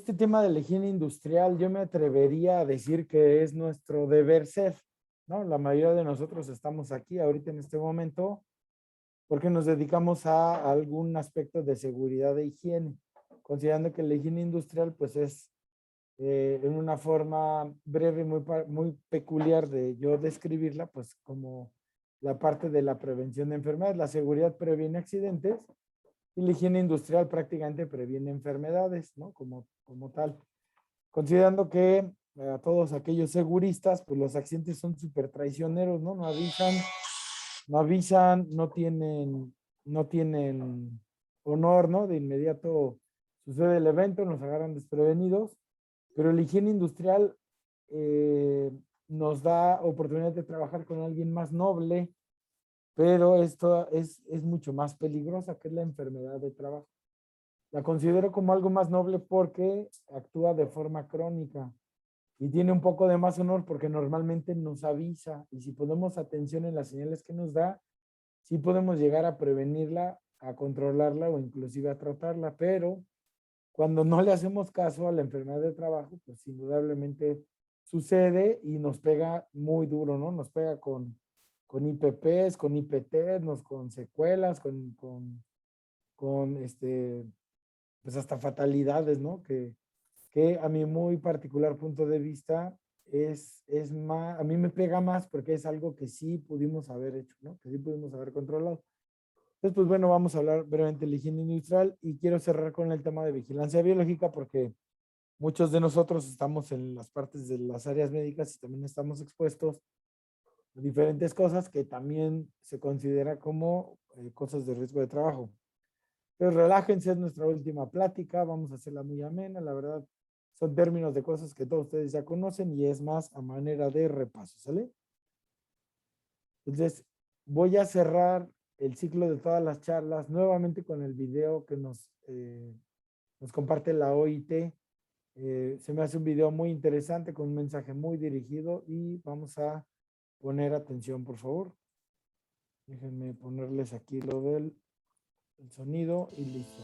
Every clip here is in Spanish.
este tema de la higiene industrial, yo me atrevería a decir que es nuestro deber ser, ¿no? La mayoría de nosotros estamos aquí ahorita en este momento porque nos dedicamos a algún aspecto de seguridad e higiene, considerando que la higiene industrial pues es en una forma breve y muy peculiar de yo describirla, pues como la parte de la prevención de enfermedades. La seguridad previene accidentes y la higiene industrial prácticamente previene enfermedades, ¿no? Como tal. Considerando que a todos aquellos seguristas, pues los accidentes son súper traicioneros, ¿no? No avisan, no tienen honor, ¿no? De inmediato sucede el evento, nos agarran desprevenidos, pero la higiene industrial nos da oportunidad de trabajar con alguien más noble, pero esto es mucho más peligrosa, que es la enfermedad de trabajo. La considero como algo más noble porque actúa de forma crónica y tiene un poco de más honor porque normalmente nos avisa, y si ponemos atención en las señales que nos da, sí podemos llegar a prevenirla, a controlarla o inclusive a tratarla, pero cuando no le hacemos caso a la enfermedad de trabajo, pues indudablemente sucede y nos pega muy duro, ¿no? Nos pega con IPPs, con IPTs, con secuelas, pues hasta fatalidades, ¿no? Que a mi muy particular punto de vista es más, a mí me pega más porque es algo que sí pudimos haber hecho, ¿no? Que sí pudimos haber controlado. Entonces, pues bueno, vamos a hablar brevemente de la higiene industrial y quiero cerrar con el tema de vigilancia biológica porque muchos de nosotros estamos en las partes de las áreas médicas y también estamos expuestos a diferentes cosas que también se considera como cosas de riesgo de trabajo. Pero relájense, es nuestra última plática, vamos a hacerla muy amena, la verdad son términos de cosas que todos ustedes ya conocen y es más a manera de repaso, ¿sale? Entonces, voy a cerrar el ciclo de todas las charlas nuevamente con el video que nos comparte la OIT. Se me hace un video muy interesante con un mensaje muy dirigido y vamos a poner atención, por favor. Déjenme ponerles aquí lo del sonido y listo.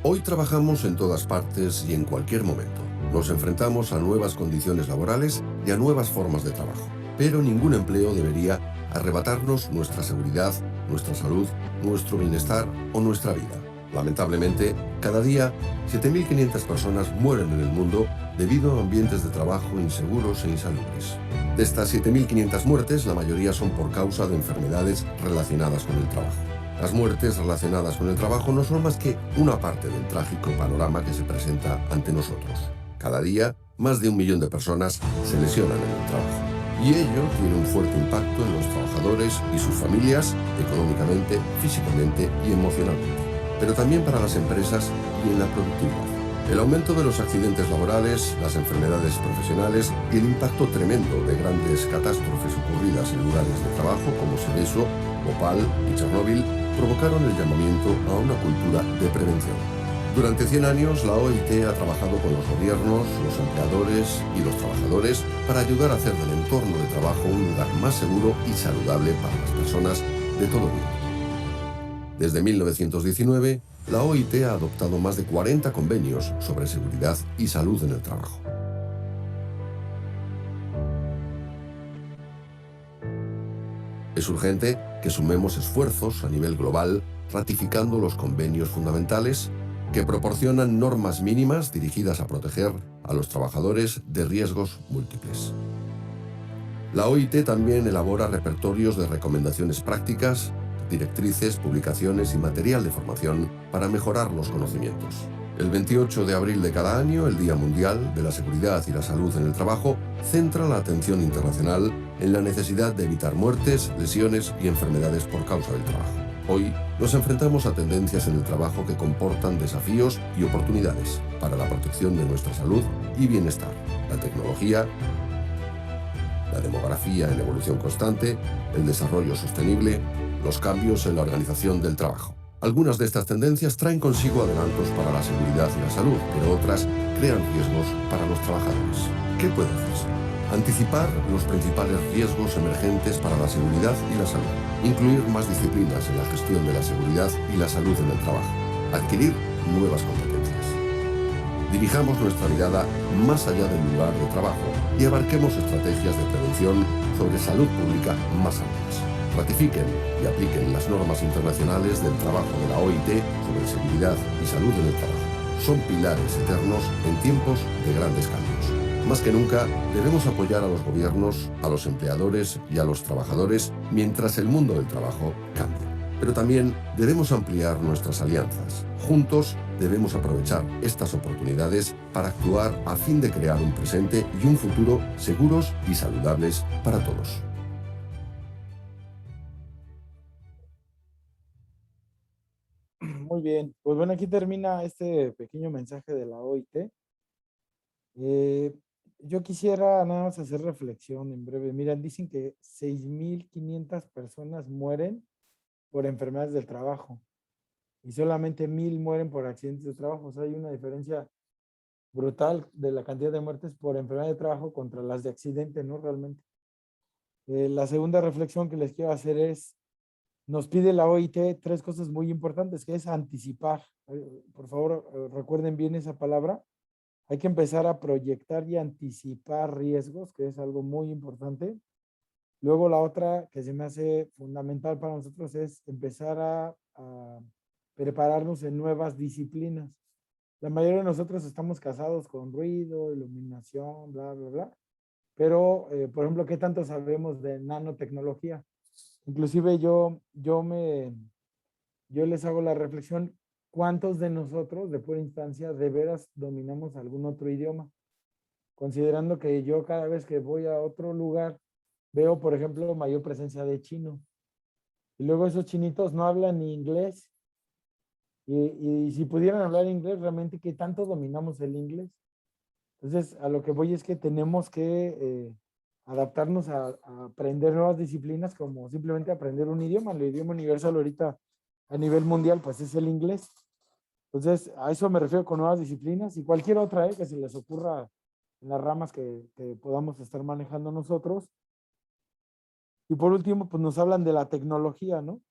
Hoy trabajamos en todas partes y en cualquier momento. Nos enfrentamos a nuevas condiciones laborales y a nuevas formas de trabajo. Pero ningún empleo debería arrebatarnos nuestra seguridad, nuestra salud, nuestro bienestar o nuestra vida. Lamentablemente, cada día 7.500 personas mueren en el mundo debido a ambientes de trabajo inseguros e insalubres. De estas 7.500 muertes, la mayoría son por causa de enfermedades relacionadas con el trabajo. Las muertes relacionadas con el trabajo no son más que una parte del trágico panorama que se presenta ante nosotros. Cada día, más de 1 millón de personas se lesionan en el trabajo. Y ello tiene un fuerte impacto en los trabajadores y sus familias, económicamente, físicamente y emocionalmente. Pero también para las empresas y en la productividad. El aumento de los accidentes laborales, las enfermedades profesionales y el impacto tremendo de grandes catástrofes ocurridas en lugares de trabajo como Seveso, Bhopal y Chernóbil provocaron el llamamiento a una cultura de prevención. Durante 100 años, la OIT ha trabajado con los gobiernos, los empleadores y los trabajadores para ayudar a hacer del entorno de trabajo un lugar más seguro y saludable para las personas de todo el mundo. Desde 1919, la OIT ha adoptado más de 40 convenios sobre seguridad y salud en el trabajo. Es urgente que sumemos esfuerzos a nivel global, ratificando los convenios fundamentales que proporcionan normas mínimas dirigidas a proteger a los trabajadores de riesgos múltiples. La OIT también elabora repertorios de recomendaciones prácticas, directrices, publicaciones y material de formación para mejorar los conocimientos. El 28 de abril de cada año, el Día Mundial de la Seguridad y la Salud en el Trabajo, centra la atención internacional en la necesidad de evitar muertes, lesiones y enfermedades por causa del trabajo. Hoy nos enfrentamos a tendencias en el trabajo que comportan desafíos y oportunidades para la protección de nuestra salud y bienestar. La tecnología, la demografía en evolución constante, el desarrollo sostenible, los cambios en la organización del trabajo. Algunas de estas tendencias traen consigo adelantos para la seguridad y la salud, pero otras crean riesgos para los trabajadores. ¿Qué puede hacerse? Anticipar los principales riesgos emergentes para la seguridad y la salud. Incluir más disciplinas en la gestión de la seguridad y la salud en el trabajo. adquirir nuevas competencias. Dirijamos nuestra mirada más allá del lugar de trabajo y abarquemos estrategias de prevención sobre salud pública más amplias. Ratifiquen y apliquen las normas internacionales del trabajo de la OIT sobre seguridad y salud en el trabajo. Son pilares eternos en tiempos de grandes cambios. Más que nunca, debemos apoyar a los gobiernos, a los empleadores y a los trabajadores mientras el mundo del trabajo cambia. Pero también debemos ampliar nuestras alianzas. Juntos debemos aprovechar estas oportunidades para actuar a fin de crear un presente y un futuro seguros y saludables para todos. Muy bien, pues bueno, aquí termina este pequeño mensaje de la OIT. Yo quisiera nada más hacer reflexión en breve. Miren, dicen que 6.500 personas mueren por enfermedades del trabajo y solamente 1,000 mueren por accidentes de trabajo. O sea, hay una diferencia brutal de la cantidad de muertes por enfermedad de trabajo contra las de accidente, ¿no? Realmente. La segunda reflexión que les quiero hacer es, nos pide la OIT 3 cosas muy importantes, que es anticipar. Por favor, recuerden bien esa palabra. Hay que empezar a proyectar y anticipar riesgos, que es algo muy importante. Luego la otra que se me hace fundamental para nosotros es empezar a prepararnos en nuevas disciplinas. La mayoría de nosotros estamos casados con ruido, iluminación, bla, bla, bla. Pero, por ejemplo, ¿qué tanto sabemos de nanotecnología? Inclusive yo les hago la reflexión, ¿cuántos de nosotros de pura instancia de veras dominamos algún otro idioma? Considerando que yo cada vez que voy a otro lugar veo, por ejemplo, mayor presencia de chino. Y luego esos chinitos no hablan ni inglés. Y si pudieran hablar inglés, realmente, ¿qué tanto dominamos el inglés? Entonces, a lo que voy es que tenemos que adaptarnos a aprender nuevas disciplinas, como simplemente aprender un idioma. El idioma universal ahorita a nivel mundial, pues es el inglés. Entonces, a eso me refiero con nuevas disciplinas y cualquier otra que se les ocurra en las ramas que podamos estar manejando nosotros. Y por último, pues nos hablan de la tecnología, ¿no?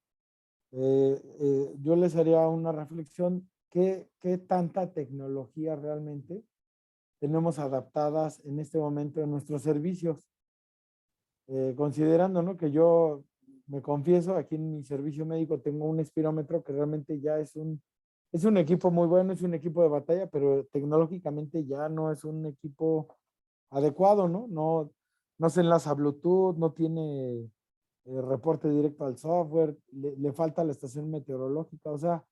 Yo les haría una reflexión, ¿qué tanta tecnología realmente tenemos adaptadas en este momento en nuestros servicios? Considerando, ¿no? Que yo me confieso, aquí en mi servicio médico tengo un espirómetro que realmente ya es un equipo muy bueno, es un equipo de batalla, pero tecnológicamente ya no es un equipo adecuado, ¿no? No se enlaza a Bluetooth, no tiene reporte directo al software, le falta la estación meteorológica, o sea,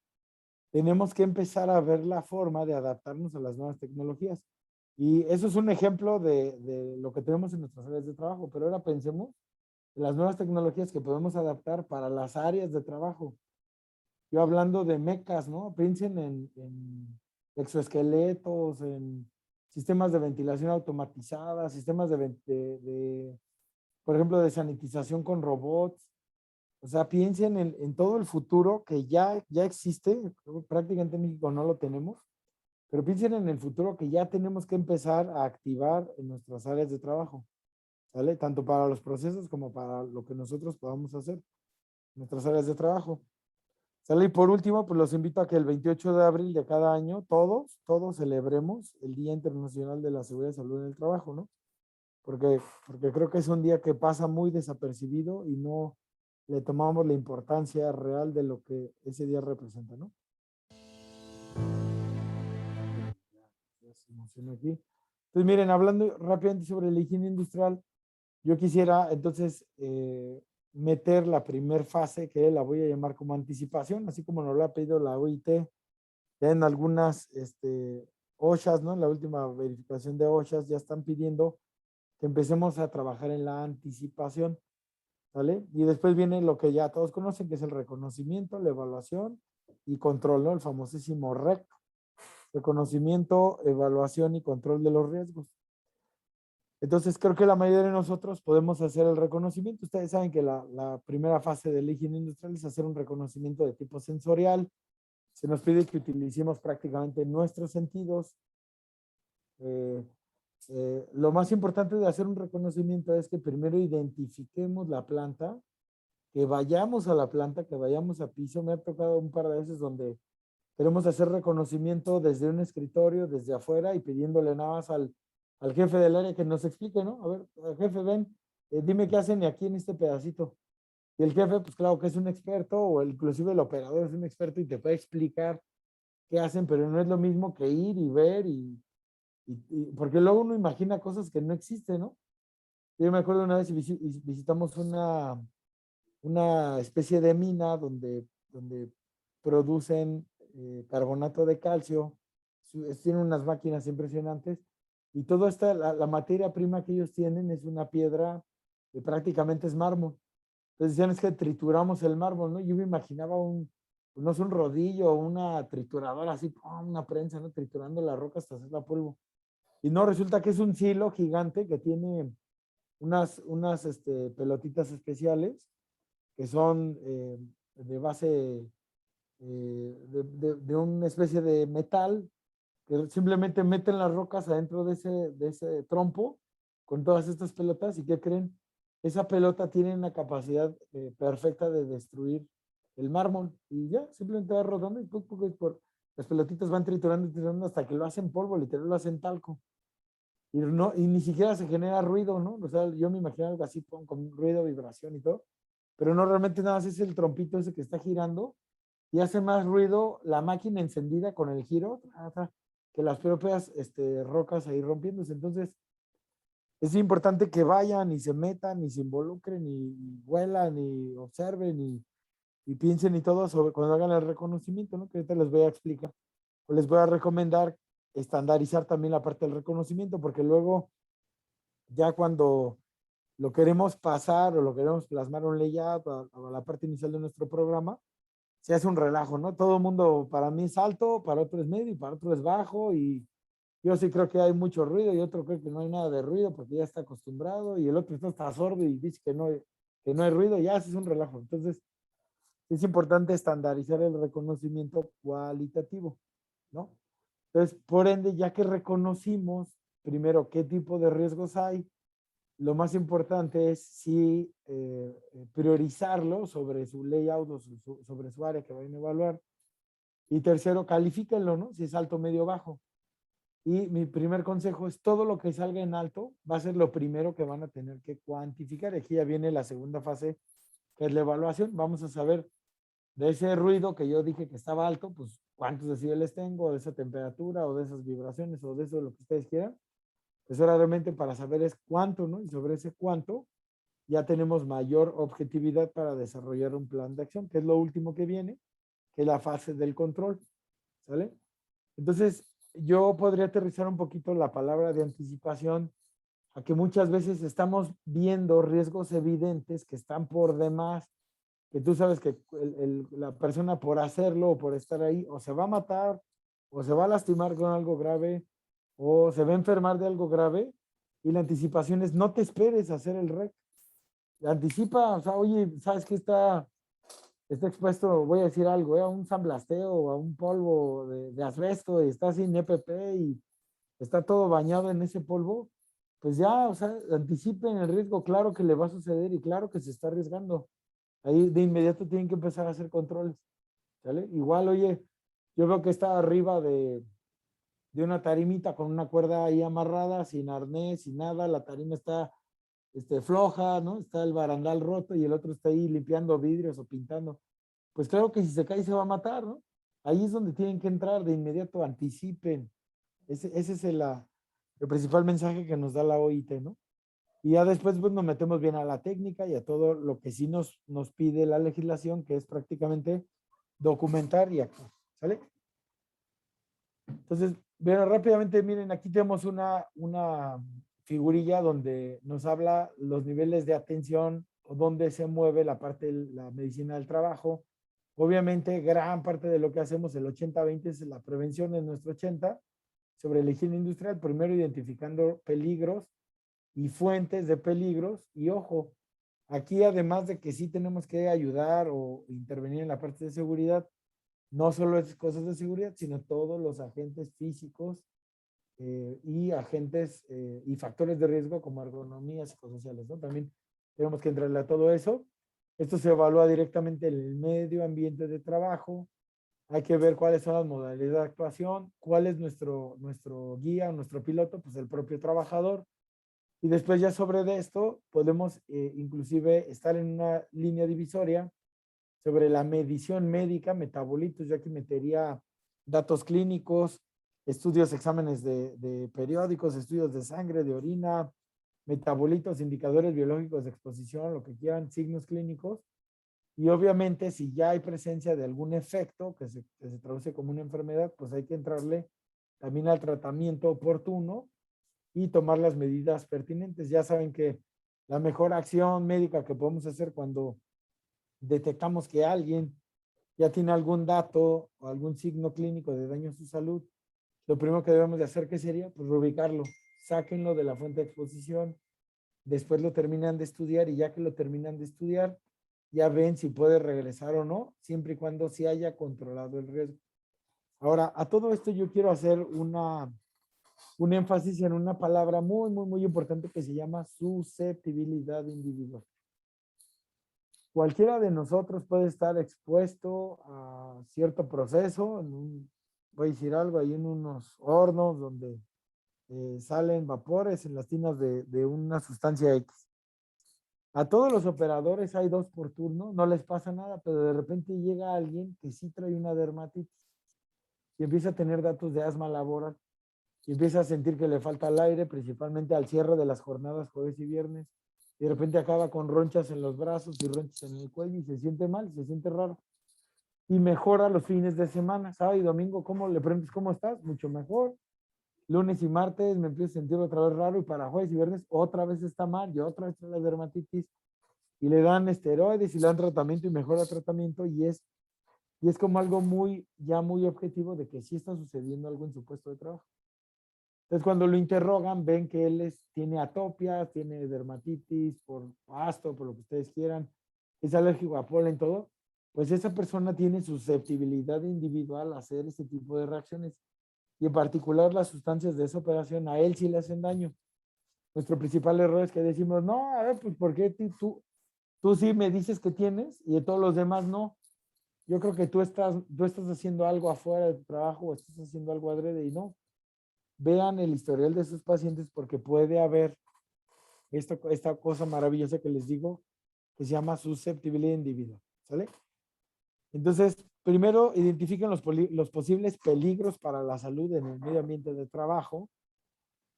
tenemos que empezar a ver la forma de adaptarnos a las nuevas tecnologías. Y eso es un ejemplo de lo que tenemos en nuestras áreas de trabajo, pero ahora pensemos en las nuevas tecnologías que podemos adaptar para las áreas de trabajo. Yo hablando de mecas, ¿no? Piensen en exoesqueletos, en sistemas de ventilación automatizada, sistemas por ejemplo, de sanitización con robots. O sea, piensen en todo el futuro que ya existe, prácticamente en México no lo tenemos, pero piensen en el futuro que ya tenemos que empezar a activar en nuestras áreas de trabajo, ¿vale? Tanto para los procesos como para lo que nosotros podamos hacer en nuestras áreas de trabajo. ¿Sale? Y por último, pues los invito a que el 28 de abril de cada año, todos celebremos el Día Internacional de la Seguridad y Salud en el Trabajo, ¿no? Porque creo que es un día que pasa muy desapercibido y no le tomamos la importancia real de lo que ese día representa, ¿no? Ya se emocionó aquí. Entonces, miren, hablando rápidamente sobre la higiene industrial, yo quisiera entonces meter la primer fase, que la voy a llamar como anticipación, así como nos lo ha pedido la OIT, ya en algunas OSHAs, ¿no? En la última verificación de OSHAs ya están pidiendo que empecemos a trabajar en la anticipación, ¿vale? Y después viene lo que ya todos conocen, que es el reconocimiento, la evaluación y control, ¿no? El famosísimo REC, reconocimiento, evaluación y control de los riesgos. Entonces, creo que la mayoría de nosotros podemos hacer el reconocimiento. Ustedes saben que la primera fase de la higiene industrial es hacer un reconocimiento de tipo sensorial. Se nos pide que utilicemos prácticamente nuestros sentidos. Lo más importante de hacer un reconocimiento es que primero identifiquemos la planta, que vayamos a la planta, que vayamos a piso. Me ha tocado un par de veces donde queremos hacer reconocimiento desde un escritorio, desde afuera, y pidiéndole nada más al jefe del área que nos explique, ¿no? A ver, jefe, ven, dime qué hacen aquí en este pedacito. Y el jefe, pues claro que es un experto, o inclusive el operador es un experto y te puede explicar qué hacen, pero no es lo mismo que ir y ver porque luego uno imagina cosas que no existen, ¿no? Yo me acuerdo una vez visitamos una especie de mina donde producen carbonato de calcio, tienen unas máquinas impresionantes, y toda la materia prima que ellos tienen es una piedra que prácticamente es mármol. Entonces decían, es que trituramos el mármol, ¿no? Yo me imaginaba no sé, un rodillo, una trituradora así, ¡pum! Una prensa, ¿no? Triturando la roca hasta hacerla polvo. Y no, resulta que es un silo gigante que tiene unas pelotitas especiales que son de base de una especie de metal que simplemente meten las rocas adentro de ese trompo con todas estas pelotas. ¿Y qué creen? Esa pelota tiene una capacidad perfecta de destruir el mármol, y ya simplemente va rodando y las pelotitas van triturando y triturando hasta que lo hacen polvo, literal lo hacen talco. Y ni siquiera se genera ruido, ¿no? O sea, yo me imagino algo así con ruido, vibración y todo, pero no, realmente nada más es el trompito ese que está girando, y hace más ruido la máquina encendida con el giro que las propias rocas ahí rompiéndose. Entonces, es importante que vayan y se metan y se involucren y huelan y observen y piensen y todo sobre cuando hagan el reconocimiento, ¿no? Que ahorita les voy a explicar. O les voy a recomendar estandarizar también la parte del reconocimiento, porque luego ya cuando lo queremos pasar o lo queremos plasmar un layout a la parte inicial de nuestro programa, se hace un relajo, ¿no? Todo el mundo, para mí es alto, para otro es medio y para otro es bajo, y yo sí creo que hay mucho ruido y otro cree que no hay nada de ruido porque ya está acostumbrado, y el otro está sordo y dice que no hay ruido, ya haces un relajo. Entonces, es importante estandarizar el reconocimiento cualitativo, ¿no? Entonces, por ende, ya que reconocimos primero qué tipo de riesgos hay, lo más importante es sí priorizarlo sobre su layout o sobre su área que vayan a evaluar. Y tercero, califíquenlo, ¿no? Si es alto, medio, bajo. Y mi primer consejo es todo lo que salga en alto va a ser lo primero que van a tener que cuantificar. Aquí ya viene la segunda fase, que es la evaluación. Vamos a saber de ese ruido que yo dije que estaba alto, pues cuántos decibeles tengo, de esa temperatura o de esas vibraciones o de eso, lo que ustedes quieran. Eso realmente para saber es cuánto, ¿no? Y sobre ese cuánto ya tenemos mayor objetividad para desarrollar un plan de acción, que es lo último que viene, que es la fase del control, ¿sale? Entonces, yo podría aterrizar un poquito la palabra de anticipación a que muchas veces estamos viendo riesgos evidentes que están por demás, que tú sabes que la persona por hacerlo o por estar ahí o se va a matar o se va a lastimar con algo grave o se va a enfermar de algo grave, y la anticipación es no te esperes a hacer el REC. Anticipa, o sea, oye, ¿sabes qué está expuesto? Voy a decir algo, a un samblasteo o a un polvo de asbesto y está sin EPP y está todo bañado en ese polvo, pues ya, o sea, anticipen el riesgo, claro que le va a suceder y claro que se está arriesgando. Ahí de inmediato tienen que empezar a hacer controles, ¿sale? Igual, oye, yo veo que está arriba de una tarimita con una cuerda ahí amarrada, sin arnés, sin nada, la tarima está floja, ¿no? Está el barandal roto y el otro está ahí limpiando vidrios o pintando. Pues claro que si se cae se va a matar, ¿no? Ahí es donde tienen que entrar de inmediato, anticipen. Ese es el principal mensaje que nos da la OIT, ¿no? Y ya después pues, nos metemos bien a la técnica y a todo lo que sí nos pide la legislación, que es prácticamente documentar y actuar, ¿sale? Entonces, bueno, rápidamente, miren, aquí tenemos una figurilla donde nos habla los niveles de atención o dónde se mueve la parte de la medicina del trabajo. Obviamente, gran parte de lo que hacemos, el 80-20, es la prevención en nuestro 80, sobre la higiene industrial, primero identificando peligros y fuentes de peligros. Y ojo, aquí además de que sí tenemos que ayudar o intervenir en la parte de seguridad, no solo es cosas de seguridad, sino todos los agentes físicos y agentes y factores de riesgo como ergonomía psicosociales, ¿no? También tenemos que entrarle a todo eso. Esto se evalúa directamente en el medio ambiente de trabajo, Hay que ver cuáles son las modalidades de actuación, cuál es nuestro guía, nuestro piloto, pues el propio trabajador. Y después ya sobre de esto podemos inclusive estar en una línea divisoria sobre la medición médica, metabolitos, yo aquí metería datos clínicos, estudios, exámenes de periódicos, estudios de sangre, de orina, metabolitos, indicadores biológicos de exposición, lo que quieran, signos clínicos. Y obviamente si ya hay presencia de algún efecto que se traduce como una enfermedad, pues hay que entrarle también al tratamiento oportuno y tomar las medidas pertinentes. Ya saben que la mejor acción médica que podemos hacer cuando detectamos que alguien ya tiene algún dato o algún signo clínico de daño a su salud, lo primero que debemos de hacer, ¿qué sería? Pues reubicarlo. Sáquenlo de la fuente de exposición, después lo terminan de estudiar y ya que lo terminan de estudiar, ya ven si puede regresar o no, siempre y cuando se haya controlado el riesgo. Ahora, a todo esto yo quiero hacer un énfasis en una palabra muy importante que se llama susceptibilidad individual. Cualquiera de nosotros puede estar expuesto a cierto proceso, voy a decir algo, ahí en unos hornos donde salen vapores en las tinas de una sustancia X. A todos los operadores hay 2 por turno, no les pasa nada, pero de repente llega alguien que sí trae una dermatitis y empieza a tener datos de asma laboral y empieza a sentir que le falta el aire, principalmente al cierre de las jornadas jueves y viernes. Y de repente acaba con ronchas en los brazos y ronchas en el cuello y se siente mal, se siente raro. Y mejora los fines de semana, sábado y domingo, ¿cómo le preguntas cómo estás? Mucho mejor. Lunes y martes me empiezo a sentir otra vez raro y para jueves y viernes otra vez está mal y otra vez la dermatitis y le dan esteroides y le dan tratamiento y mejora tratamiento y es como algo ya muy objetivo de que sí está sucediendo algo en su puesto de trabajo. Entonces, cuando lo interrogan, ven que él tiene atopias, tiene dermatitis por pasto, por lo que ustedes quieran, es alérgico a polen, todo, pues esa persona tiene susceptibilidad individual a hacer ese tipo de reacciones. Y en particular las sustancias de esa operación a él sí le hacen daño. Nuestro principal error es que decimos, no, a ver, pues ¿por qué tú sí me dices que tienes y de todos los demás no? Yo creo que tú estás haciendo algo afuera de tu trabajo o estás haciendo algo adrede y no. Vean el historial de sus pacientes porque puede haber esta cosa maravillosa que les digo que se llama susceptibilidad individual. ¿Sale? Entonces, primero identifiquen los posibles peligros para la salud en el medio ambiente de trabajo.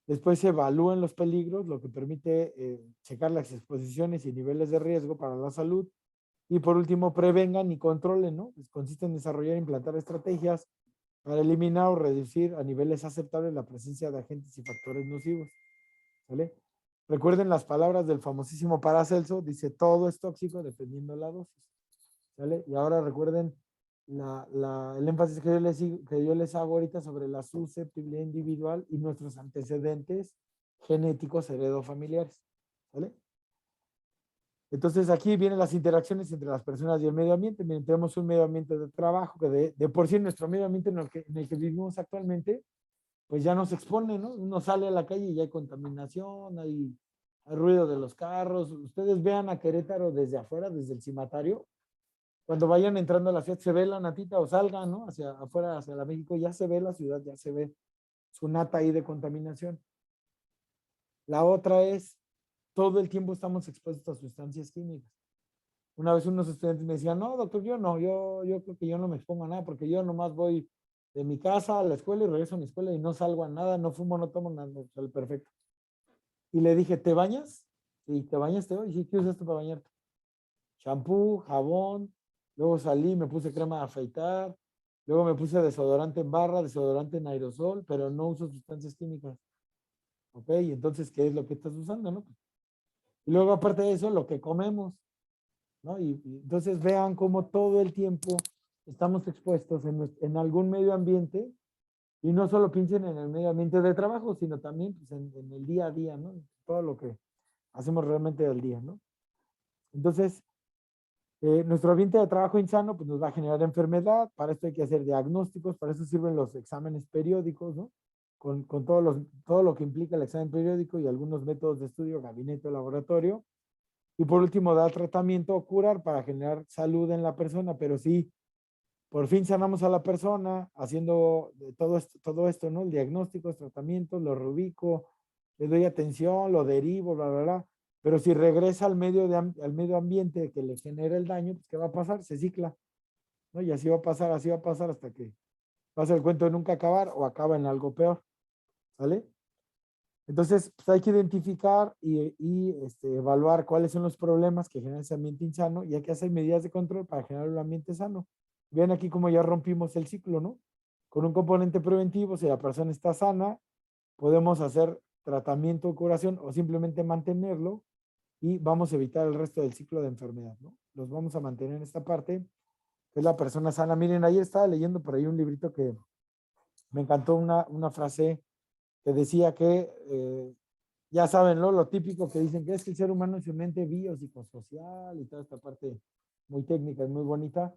Después evalúen los peligros, lo que permite checar las exposiciones y niveles de riesgo para la salud. Y por último, prevengan y controlen, ¿no? Pues consiste en desarrollar e implantar estrategias para eliminar o reducir a niveles aceptables la presencia de agentes y factores nocivos. ¿Vale? Recuerden las palabras del famosísimo Paracelso, dice todo es tóxico dependiendo de la dosis. ¿Vale? Y ahora recuerden el énfasis que yo les hago ahorita sobre la susceptibilidad individual y nuestros antecedentes genéticos heredofamiliares. ¿Vale? Entonces aquí vienen las interacciones entre las personas y el medio ambiente. Miren, tenemos un medio ambiente de trabajo que de por sí nuestro medio ambiente en el que vivimos actualmente, pues ya nos expone, ¿no? Uno sale a la calle y hay contaminación, hay ruido de los carros. Ustedes vean a Querétaro desde afuera, desde el cimatario. Cuando vayan entrando a la ciudad, se ve la natita o salgan, ¿no? Hacia afuera, hacia la México, ya se ve la ciudad, ya se ve su nata ahí de contaminación. La otra es, todo el tiempo estamos expuestos a sustancias químicas. Una vez unos estudiantes me decían, no, doctor, yo no, yo creo que yo no me expongo a nada porque yo nomás voy de mi casa a la escuela y regreso a mi escuela y no salgo a nada, no fumo, no tomo nada, perfecto. Y le dije, ¿te bañas? Sí, ¿te bañas? Y dije, ¿qué usas tú para bañarte? Champú, jabón, luego salí, me puse crema de afeitar, luego me puse desodorante en barra, desodorante en aerosol, pero no uso sustancias químicas. ¿Ok? Y entonces, ¿qué es lo que estás usando, no? Y luego, aparte de eso, lo que comemos, ¿no? Y entonces vean cómo todo el tiempo estamos expuestos en algún medio ambiente y no solo piensen en el medio ambiente de trabajo, sino también pues, en el día a día, ¿no? Todo lo que hacemos realmente del día, ¿no? Entonces, nuestro ambiente de trabajo insano pues, nos va a generar enfermedad, para esto hay que hacer diagnósticos, para eso sirven los exámenes periódicos, ¿no? Con todo lo que implica el examen periódico y algunos métodos de estudio, gabinete o laboratorio. Y por último, dar tratamiento o curar para generar salud en la persona, pero sí, por fin sanamos a la persona haciendo todo esto, ¿no? El diagnóstico, tratamientos, lo reubico, le doy atención, lo derivo, bla, bla, bla. Pero si regresa al medio ambiente que le genera el daño, pues ¿qué va a pasar? Se cicla, ¿no? Y así va a pasar hasta que pasa el cuento de nunca acabar o acaba en algo peor, ¿vale? Entonces, pues hay que identificar evaluar cuáles son los problemas que generan ese ambiente insano y hay que hacer medidas de control para generar un ambiente sano. Vean aquí cómo ya rompimos el ciclo, ¿no? Con un componente preventivo, si la persona está sana, podemos hacer tratamiento o curación o simplemente mantenerlo y vamos a evitar el resto del ciclo de enfermedad, ¿no? Los vamos a mantener en esta parte, que es la persona sana. Miren, ayer estaba leyendo por ahí un librito que me encantó una frase que decía que, ya saben, ¿no? Lo típico que dicen que es que el ser humano es un ente biopsicosocial y toda esta parte muy técnica y muy bonita,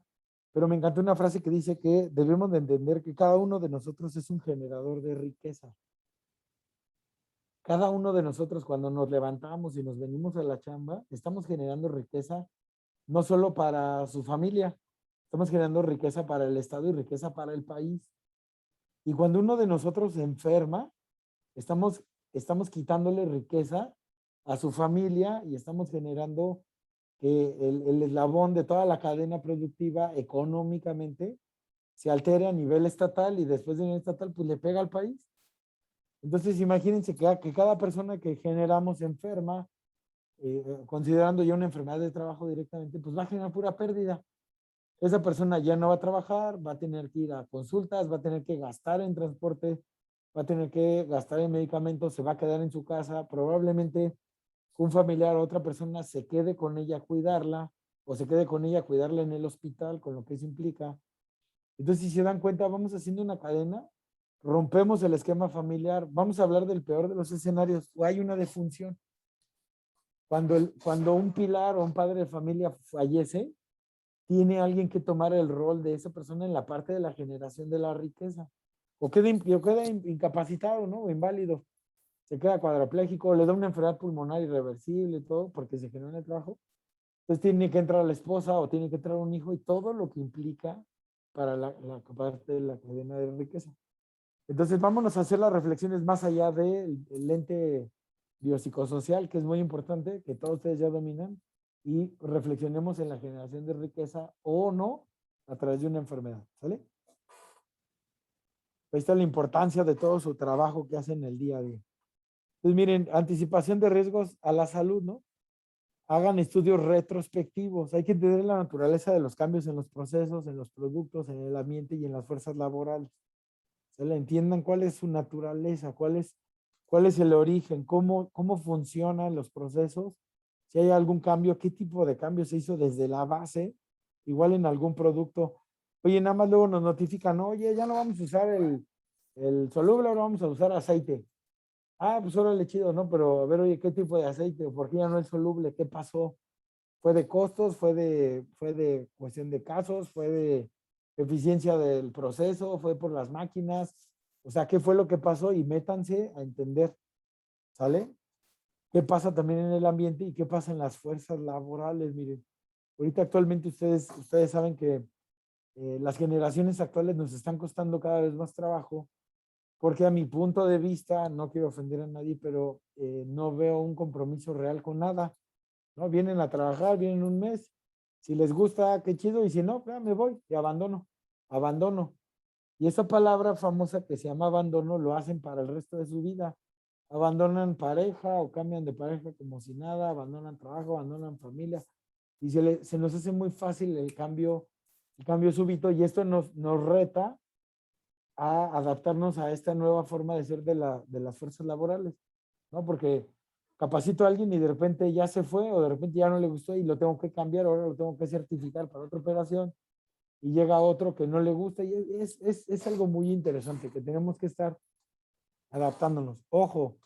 pero me encantó una frase que dice que debemos de entender que cada uno de nosotros es un generador de riqueza. Cada uno de nosotros cuando nos levantamos y nos venimos a la chamba, estamos generando riqueza no solo para su familia, estamos generando riqueza para el Estado y riqueza para el país. Y cuando uno de nosotros se enferma, estamos, estamos quitándole riqueza a su familia y estamos generando que el eslabón de toda la cadena productiva económicamente se altere a nivel estatal y después de nivel estatal pues le pega al país. Entonces imagínense que cada persona que generamos enferma, considerando ya una enfermedad de trabajo directamente, pues va a generar pura pérdida. Esa persona ya no va a trabajar, va a tener que ir a consultas, va a tener que gastar en transporte, va a tener que gastar en medicamentos, se va a quedar en su casa, probablemente un familiar o otra persona se quede con ella a cuidarla o se quede con ella a cuidarla en el hospital, con lo que eso implica. Entonces, si se dan cuenta, vamos haciendo una cadena, rompemos el esquema familiar, vamos a hablar del peor de los escenarios, o hay una defunción. Cuando un pilar o un padre de familia fallece, tiene alguien que tomar el rol de esa persona en la parte de la generación de la riqueza. O queda incapacitado, ¿no? O inválido. Se queda cuadrapléjico, le da una enfermedad pulmonar irreversible y todo, porque se generó en el trabajo. Entonces tiene que entrar la esposa o tiene que entrar un hijo y todo lo que implica para la parte de la cadena de riqueza. Entonces vámonos a hacer las reflexiones más allá del ente biopsicosocial, que es muy importante, que todos ustedes ya dominan, y reflexionemos en la generación de riqueza o no a través de una enfermedad, ¿sale? Ahí está la importancia de todo su trabajo que hacen el día a día. Entonces, miren, anticipación de riesgos a la salud, ¿no? Hagan estudios retrospectivos. Hay que entender la naturaleza de los cambios en los procesos, en los productos, en el ambiente y en las fuerzas laborales. Se le entiendan cuál es su naturaleza, cuál es el origen, cómo funcionan los procesos, si hay algún cambio, qué tipo de cambio se hizo desde la base, igual en algún producto. Oye, nada más luego nos notifican, oye, ya no vamos a usar el soluble, ahora vamos a usar aceite. Ah, pues órale, chido, ¿no? Pero a ver, oye, ¿qué tipo de aceite? ¿Por qué ya no es soluble? ¿Qué pasó? ¿Fue de costos? ¿Fue de cuestión de casos? ¿Fue de eficiencia del proceso? ¿Fue por las máquinas? O sea, ¿qué fue lo que pasó? Y métanse a entender, ¿sale? ¿Qué pasa también en el ambiente y qué pasa en las fuerzas laborales? Miren, ahorita actualmente ustedes saben que las generaciones actuales nos están costando cada vez más trabajo porque a mi punto de vista, no quiero ofender a nadie, pero no veo un compromiso real con nada, ¿no? Vienen a trabajar, vienen un mes, si les gusta, qué chido, y si no, ya me voy y abandono. Y esa palabra famosa que se llama abandono lo hacen para el resto de su vida. Abandonan pareja o cambian de pareja como si nada, abandonan trabajo, abandonan familia, y se nos hace muy fácil el cambio súbito, y esto nos reta a adaptarnos a esta nueva forma de ser de las fuerzas laborales, ¿no? Porque capacito a alguien y de repente ya se fue o de repente ya no le gustó y lo tengo que cambiar, ahora lo tengo que certificar para otra operación y llega otro que no le gusta y es algo muy interesante que tenemos que estar adaptándonos. Ojo,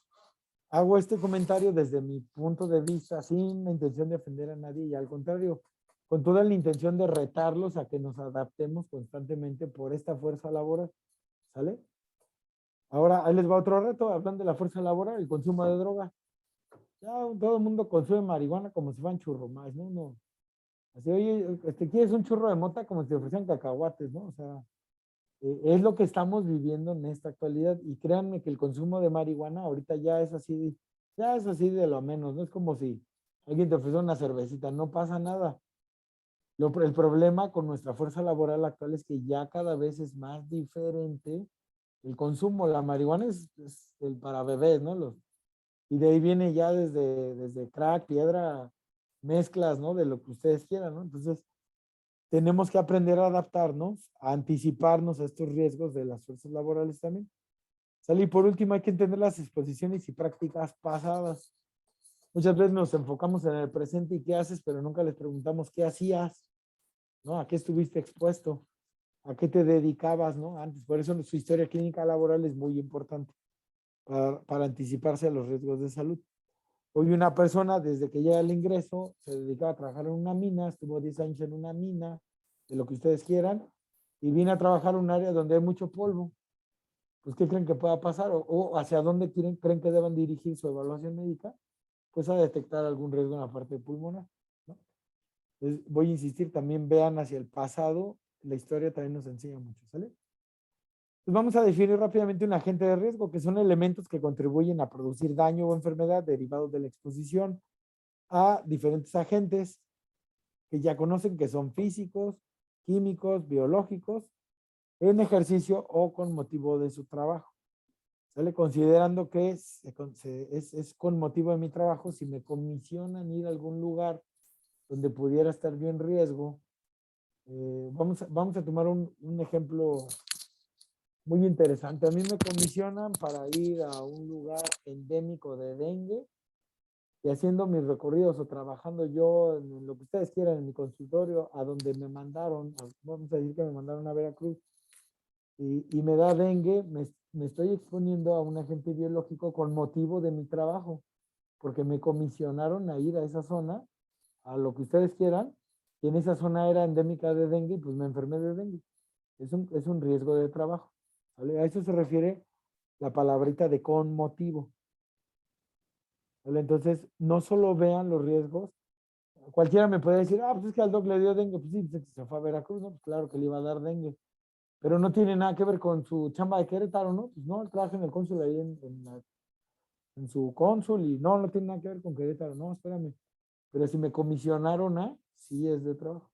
hago este comentario desde mi punto de vista sin la intención de ofender a nadie y al contrario, con toda la intención de retarlos a que nos adaptemos constantemente por esta fuerza laboral. ¿Sale? Ahora, ahí les va otro reto, hablando de la fuerza laboral, el consumo de droga. Ya todo el mundo consume marihuana como si fueran churrumais, ¿no? Así, oye, ¿quieres un churro de mota? Como si te ofrecieran cacahuates, ¿no? O sea, es lo que estamos viviendo en esta actualidad. Y créanme que el consumo de marihuana ahorita ya es así de lo menos. No es como si alguien te ofrece una cervecita, no pasa nada. El problema con nuestra fuerza laboral actual es que ya cada vez es más diferente el consumo. La marihuana es el para bebés, ¿no? Y de ahí viene ya desde crack, piedra, mezclas, ¿no? De lo que ustedes quieran, ¿no? Entonces, tenemos que aprender a adaptarnos, a anticiparnos a estos riesgos de las fuerzas laborales también. ¿Sale? Y por último, hay que entender las exposiciones y prácticas pasadas. Muchas veces nos enfocamos en el presente y qué haces, pero nunca les preguntamos qué hacías, ¿no? ¿A qué estuviste expuesto? ¿A qué te dedicabas, ¿no? Antes, por eso su historia clínica laboral es muy importante para anticiparse a los riesgos de salud. Hoy una persona, desde que llega al ingreso, se dedicaba a trabajar en una mina, estuvo 10 años en una mina, de lo que ustedes quieran, y viene a trabajar en un área donde hay mucho polvo. Pues, ¿qué creen que pueda pasar? O hacia dónde creen que deban dirigir su evaluación médica? Pues a detectar algún riesgo en la parte pulmonar, ¿no? Entonces, voy a insistir, también vean hacia el pasado, la historia también nos enseña mucho, ¿sale? Pues vamos a definir rápidamente un agente de riesgo, que son elementos que contribuyen a producir daño o enfermedad derivados de la exposición a diferentes agentes que ya conocen que son físicos, químicos, biológicos, en ejercicio o con motivo de su trabajo. ¿Sale? Considerando que es con motivo de mi trabajo, si me comisionan ir a algún lugar donde pudiera estar yo en riesgo, vamos a tomar un ejemplo muy interesante. A mí me comisionan para ir a un lugar endémico de dengue y haciendo mis recorridos o trabajando yo en lo que ustedes quieran en mi consultorio, a donde me mandaron, vamos a decir que me mandaron a Veracruz, y me da dengue, me estoy exponiendo a un agente biológico con motivo de mi trabajo, porque me comisionaron a ir a esa zona, a lo que ustedes quieran, y en esa zona era endémica de dengue, y pues me enfermé de dengue. Es un riesgo de trabajo, ¿vale? A eso se refiere la palabrita de con motivo, ¿vale? Entonces, no solo vean los riesgos. Cualquiera me puede decir, pues es que al doc le dio dengue. Pues sí, se fue a Veracruz, ¿no? Pues claro que le iba a dar dengue. Pero no tiene nada que ver con su chamba de Querétaro, ¿no? Pues no, él trabaja en el cónsul ahí en su cónsul y no tiene nada que ver con Querétaro. No, espérame. Pero si me comisionaron sí es de trabajo.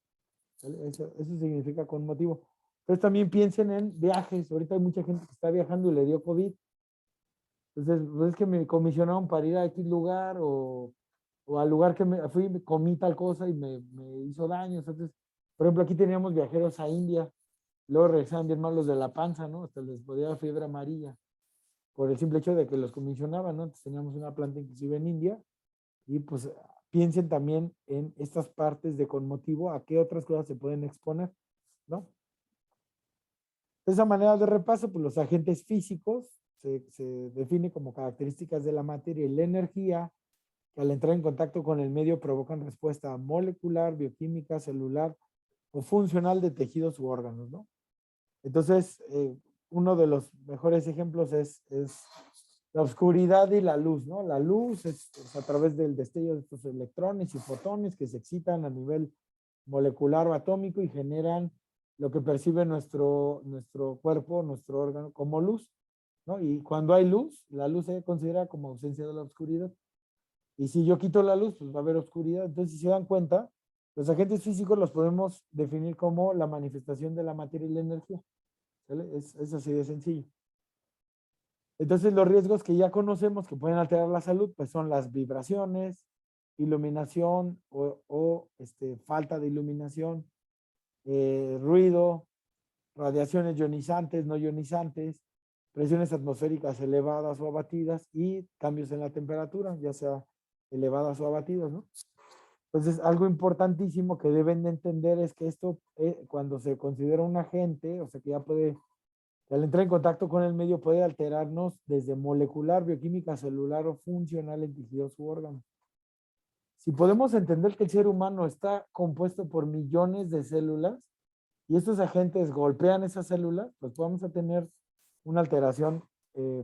¿Vale? Eso significa con motivo. Entonces también piensen en viajes. Ahorita hay mucha gente que está viajando y le dio COVID. Entonces, pues es que me comisionaron para ir a X lugar o al lugar que me fui, comí tal cosa y me hizo daño. Entonces, por ejemplo, aquí teníamos viajeros a India, luego regresaban bien malos de la panza, ¿no? Hasta les podía dar fiebre amarilla, por el simple hecho de que los comisionaban, ¿no? Entonces teníamos una planta inclusive en India y pues piensen también en estas partes de con motivo, a qué otras cosas se pueden exponer, ¿no? De esa manera de repaso, pues los agentes físicos se define como características de la materia y la energía que al entrar en contacto con el medio provocan respuesta molecular, bioquímica, celular o funcional de tejidos u órganos, ¿no? Entonces, uno de los mejores ejemplos es la oscuridad y la luz, ¿no? La luz es a través del destello de estos electrones y fotones que se excitan a nivel molecular o atómico y generan lo que percibe nuestro cuerpo, nuestro órgano, como luz, ¿no? Y cuando hay luz, la luz se considera como ausencia de la oscuridad. Y si yo quito la luz, pues va a haber oscuridad. Entonces, si se dan cuenta, los agentes físicos los podemos definir como la manifestación de la materia y la energía. ¿Vale? Es así de sencillo. Entonces, los riesgos que ya conocemos que pueden alterar la salud, pues son las vibraciones, iluminación o falta de iluminación, ruido, radiaciones ionizantes, no ionizantes, presiones atmosféricas elevadas o abatidas y cambios en la temperatura, ya sea elevadas o abatidas, ¿no? Entonces, algo importantísimo que deben de entender es que esto, cuando se considera un agente, o sea que ya puede, al entrar en contacto con el medio, puede alterarnos desde molecular, bioquímica, celular o funcional en tejidos u órganos. Si podemos entender que el ser humano está compuesto por millones de células y estos agentes golpean esas células, pues vamos a tener una alteración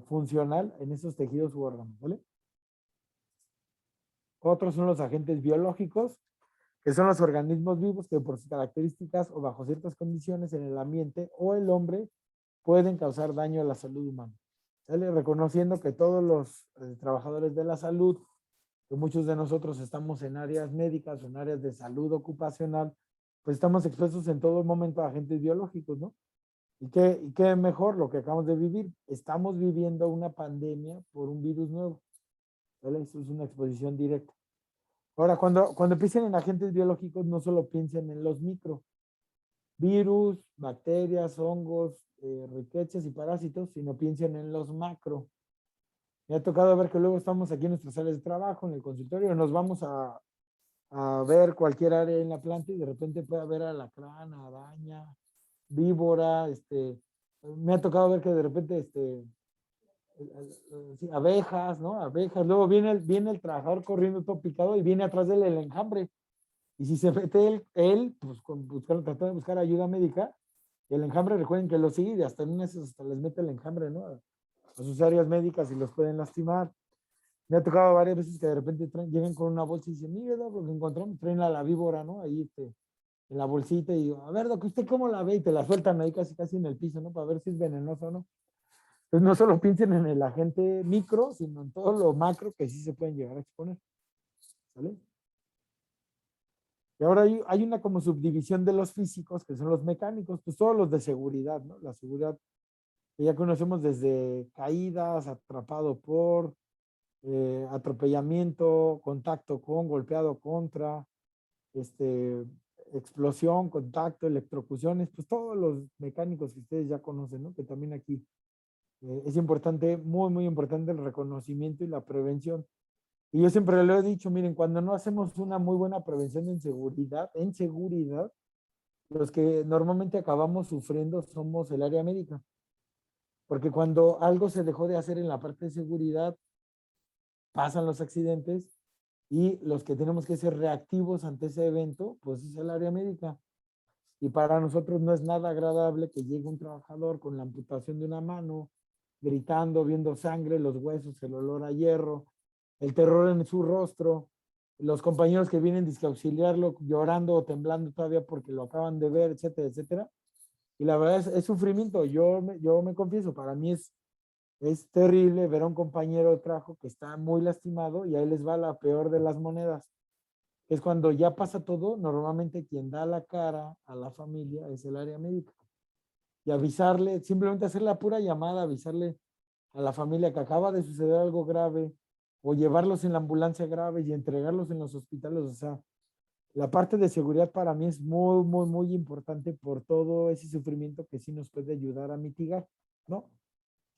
funcional en esos tejidos u órganos, ¿vale? Otros son los agentes biológicos, que son los organismos vivos que por sus características o bajo ciertas condiciones en el ambiente o el hombre pueden causar daño a la salud humana. ¿Sale? Reconociendo que todos los trabajadores de la salud, que muchos de nosotros estamos en áreas médicas o en áreas de salud ocupacional, pues estamos expuestos en todo momento a agentes biológicos, ¿no? Y qué mejor lo que acabamos de vivir. Estamos viviendo una pandemia por un virus nuevo. ¿Vale? Eso es una exposición directa. Ahora, cuando piensen en agentes biológicos, no solo piensen en los micro, virus, bacterias, hongos, riquezas y parásitos, sino piensen en los macro. Me ha tocado ver que luego estamos aquí en nuestras áreas de trabajo, en el consultorio, nos vamos a ver cualquier área en la planta y de repente puede haber alacrán, araña, víbora, me ha tocado ver que de repente, sí, abejas, ¿no? Abejas, luego viene el trabajador corriendo todo picado y viene atrás de él el enjambre. Y si se mete él pues tratando de buscar ayuda médica, el enjambre, recuerden que lo sigue y hasta en una hasta les mete el enjambre, ¿no? A sus áreas médicas y los pueden lastimar. Me ha tocado varias veces que de repente llegan con una bolsa y dicen, mire, lo que encontramos, traen a la víbora, ¿no? Ahí en la bolsita y digo, a ver, Doc, ¿usted cómo la ve? Y te la sueltan ahí casi en el piso, ¿no? Para ver si es venenoso o no. Entonces no solo piensen en el agente micro, sino en todo lo macro que sí se pueden llegar a exponer. ¿Vale? Y ahora hay una como subdivisión de los físicos, que son los mecánicos, pues todos los de seguridad, ¿no? La seguridad que ya conocemos desde caídas, atrapado por, atropellamiento, contacto con, golpeado contra, explosión, contacto, electrocuciones, pues todos los mecánicos que ustedes ya conocen, ¿no? Que también aquí es importante, muy importante el reconocimiento y la prevención. Y yo siempre lo he dicho, miren, cuando no hacemos una muy buena prevención en seguridad, los que normalmente acabamos sufriendo somos el área médica. Porque cuando algo se dejó de hacer en la parte de seguridad, pasan los accidentes y los que tenemos que ser reactivos ante ese evento, pues es el área médica. Y para nosotros no es nada agradable que llegue un trabajador con la amputación de una mano, gritando, viendo sangre, los huesos, el olor a hierro, el terror en su rostro, los compañeros que vienen a auxiliarlo llorando o temblando todavía porque lo acaban de ver, etcétera, etcétera. Y la verdad es sufrimiento. Yo me confieso, para mí es terrible ver a un compañero de trabajo que está muy lastimado y ahí les va la peor de las monedas. Es cuando ya pasa todo, normalmente quien da la cara a la familia es el área médica. Y avisarle, simplemente hacer la pura llamada, avisarle a la familia que acaba de suceder algo grave o llevarlos en la ambulancia grave y entregarlos en los hospitales. O sea, la parte de seguridad para mí es muy importante por todo ese sufrimiento que sí nos puede ayudar a mitigar, ¿no?